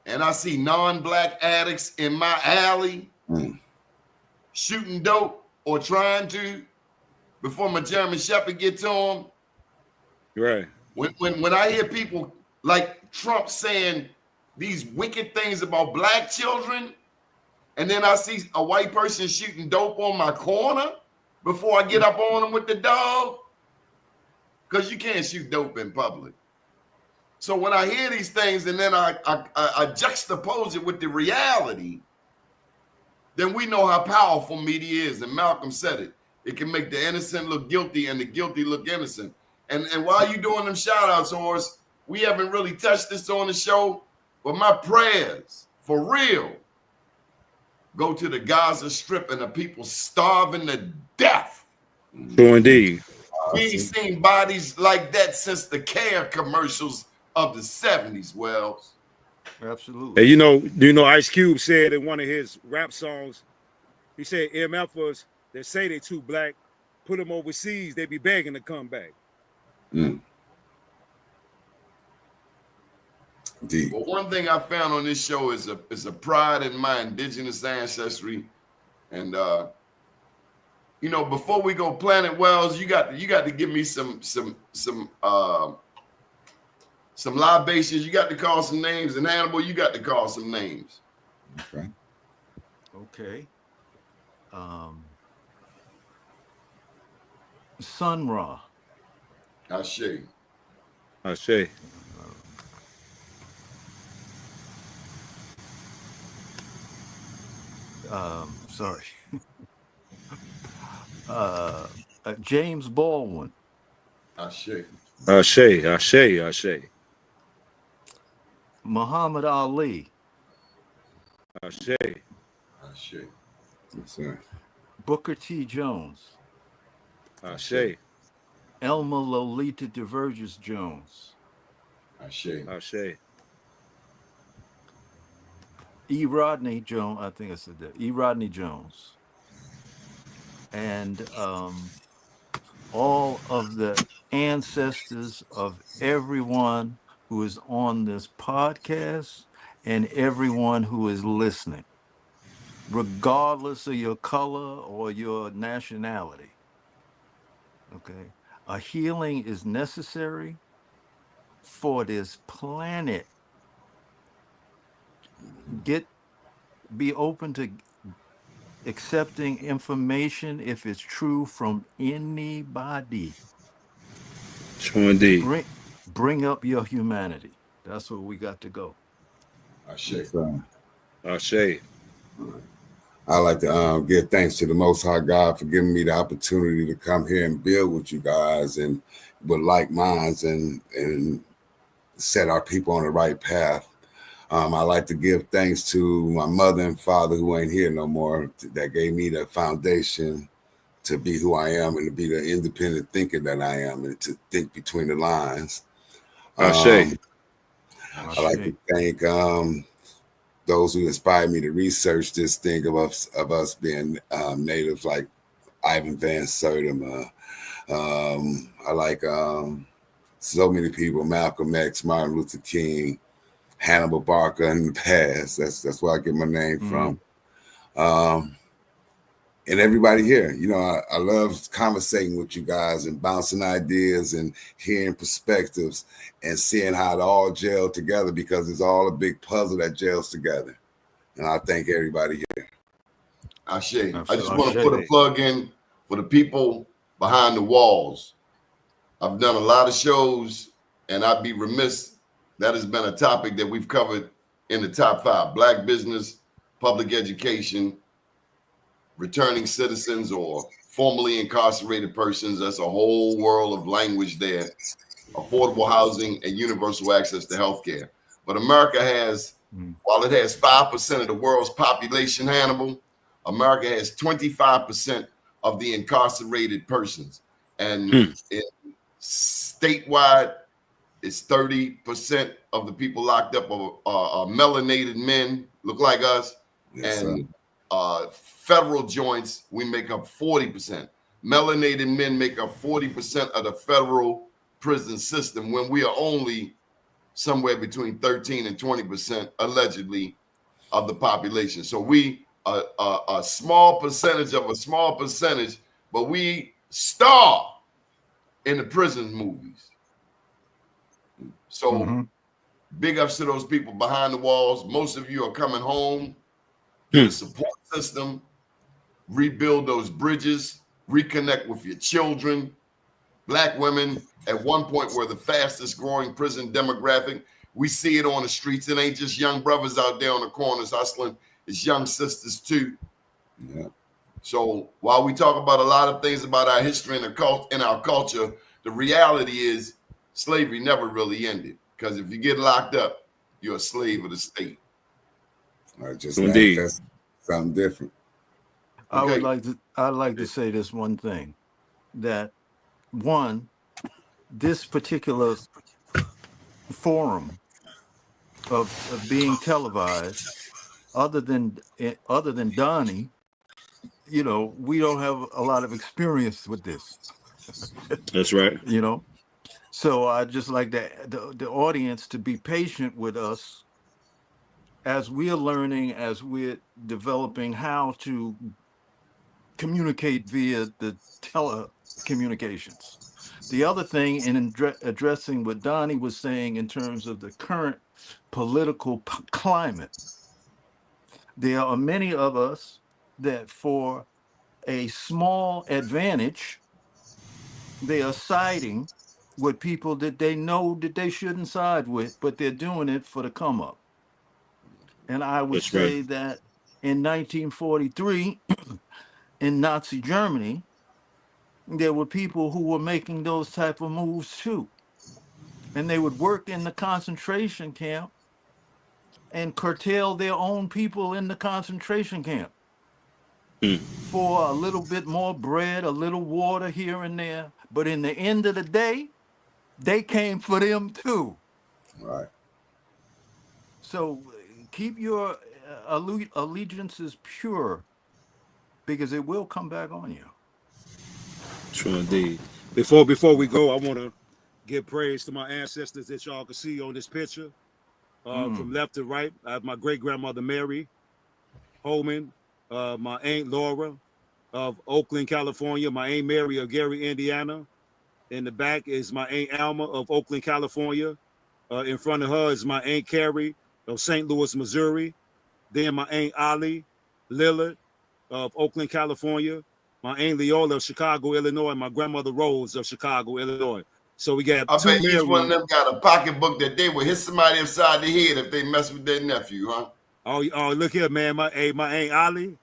and I see non-black addicts in my alley shooting dope or trying to before my German Shepherd get to them. Right. When I hear people like Trump saying these wicked things about black children, and then I see a white person shooting dope on my corner before I get up on them with the dog, because you can't shoot dope in public. So when I hear these things and then I juxtapose it with the reality, then we know how powerful media is. And Malcolm said it. It can make the innocent look guilty and the guilty look innocent. And while you doing them shout outs, Horace, we haven't really touched this on the show, but my prayers, for real, go to the Gaza Strip and the people starving to death. True indeed. We ain't seen bodies like that since the CARE commercials of the 70s, Wells. Absolutely. And you know, Ice Cube said in one of his rap songs, he said, MFers that say they too black, put them overseas, they be begging to come back. Deep. But one thing I found on this show is a pride in my indigenous ancestry. And you know, before we go Planet Wells, you got to give me some libations. You got to call some names, and Hannibal, you got to call some names. Okay. Okay. Sun Ra. Ashe. Ashe. Sorry. James Baldwin. Ashe. Ashe. Ashe. Ashe. Muhammad Ali. Ashe. Ashe. Yes, sir. Booker T. Jones. Ashe. Elma Lolita Diverges Jones, Ashe. Ashe. E. Rodney Jones, I think I said that, E. Rodney Jones, and all of the ancestors of everyone who is on this podcast and everyone who is listening, regardless of your color or your nationality. Okay. A healing is necessary for this planet. Get be open to accepting information if it's true from anybody. True indeed. Bring up your humanity. That's where we got to go. Ashe. So, Ashe. I like to give thanks to the Most High God for giving me the opportunity to come here and build with you guys and with like minds and set our people on the right path. I like to give thanks to my mother and father who ain't here no more, that gave me the foundation to be who I am and to be the independent thinker that I am and to think between the lines. Ashe. I like to thank those who inspired me to research this thing of us being natives, like Ivan Van Sertima. I like so many people: Malcolm X, Martin Luther King, Hannibal Barker in the past. That's where I get my name from. And everybody here, you know, I love conversating with you guys and bouncing ideas and hearing perspectives and seeing how it all gel together, because it's all a big puzzle that gels together. And I thank everybody here. Ashe. I just want to put a plug in for the people behind the walls. I've done a lot of shows, and I'd be remiss. That has been a topic that we've covered in the top 5: Black business, public education, returning citizens or formerly incarcerated persons. That's a whole world of language there. Affordable housing and universal access to healthcare. But America has, while it has 5% of the world's population, Hannibal, America has 25% of the incarcerated persons. And statewide, it's 30% of the people locked up are melanated men, look like us. Yes, and federal joints, we make up 40%. Melanated men make up 40% of the federal prison system, when we are only somewhere between 13 and 20% allegedly of the population. So we are a small percentage of a small percentage, but we star in the prison movies. So big ups to those people behind the walls. Most of you are coming home with a support system, rebuild those bridges, reconnect with your children. Black women at one point were the fastest growing prison demographic. We see it on the streets. It ain't just young brothers out there on the corners hustling. It's young sisters too. Yeah. So while we talk about a lot of things about our history and our culture, the reality is slavery never really ended. Because if you get locked up, you're a slave of the state. Just manifest something different. I'd like to say this one thing, that one, this particular forum of being televised, other than Donnie, you know, we don't have a lot of experience with this. That's right. You know, so I just like the audience to be patient with us as we're learning, as we're developing how to communicate via the telecommunications. The other thing, in addressing what Donnie was saying in terms of the current political climate, there are many of us that for a small advantage, they are siding with people that they know that they shouldn't side with, but they're doing it for the come up. And I would say that in 1943, in Nazi Germany, there were people who were making those type of moves too. And they would work in the concentration camp and curtail their own people in the concentration camp. for a little bit more bread, a little water here and there. But in the end of the day, they came for them too. Right. So keep your allegiances pure, because it will come back on you. True indeed. Before we go, I want to give praise to my ancestors that y'all can see on this picture. From left to right, I have my great grandmother Mary Holman, my aunt Laura of Oakland, California, my aunt Mary of Gary, Indiana. In the back is my aunt Alma of Oakland, California. In front of her is my aunt Carrie of St. Louis, Missouri. Then my aunt Ali Lillard of Oakland, California. My aunt Leola of Chicago, Illinois. And my grandmother Rose of Chicago, Illinois. So we got I two bet each one of Mary. them got a pocketbook that they would hit somebody upside the head if they mess with their nephew, huh? Oh, look here, man. My aunt Ali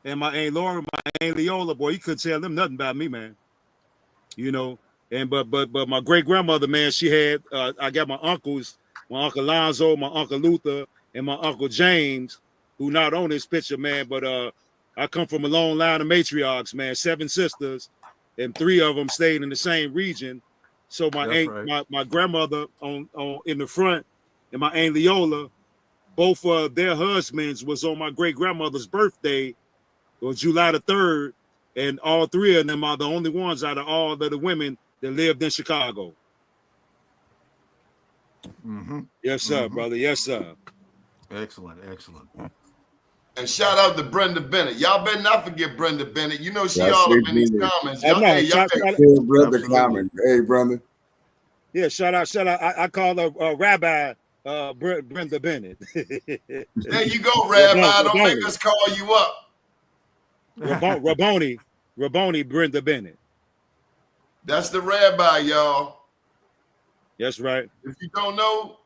and my aunt Laura, my aunt Leola, boy, you couldn't tell them nothing about me, man. You know, and but my great grandmother, man, she had. I got my uncles, my uncle Lonzo, my uncle Luther, and my uncle James, who not on this picture, man. But I come from a long line of matriarchs, man. 7 sisters, and 3 of them stayed in the same region. So my That's aunt, right. my grandmother on in the front, and my aunt Leola, both of their husbands was on my great grandmother's birthday, on July the 3rd, and all 3 of them are the only ones out of all of the women that lived in Chicago. Yes, sir, brother. Yes, sir. Excellent, excellent. And shout out to Brenda Bennett. Y'all better not forget Brenda Bennett. You know she That's all it, up in these man. comments. I Y'all, know. hey, y'all, Hey, brother Absolutely. Common. Hey, brother. Yeah, shout out. I call her Rabbi Brenda Bennett. there you go, Rabbi. Don't make us call you up. Rabboni Brenda Bennett. That's the rabbi, y'all. That's right. If you don't know,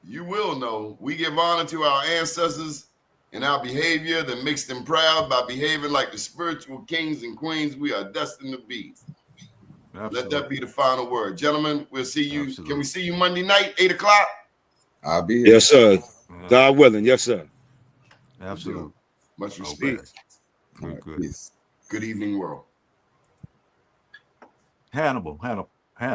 you will know. We give honor to our ancestors and our behavior that makes them proud by behaving like the spiritual kings and queens we are destined to be. Let that be the final word. Gentlemen, we'll see you. Absolutely. Can we see you Monday night, 8 o'clock? I'll be here. Yes, sir. Yeah. God willing. Yes, sir. Absolutely. Much respect. Okay. All right, Good. peace. Good evening, world. Hannibal.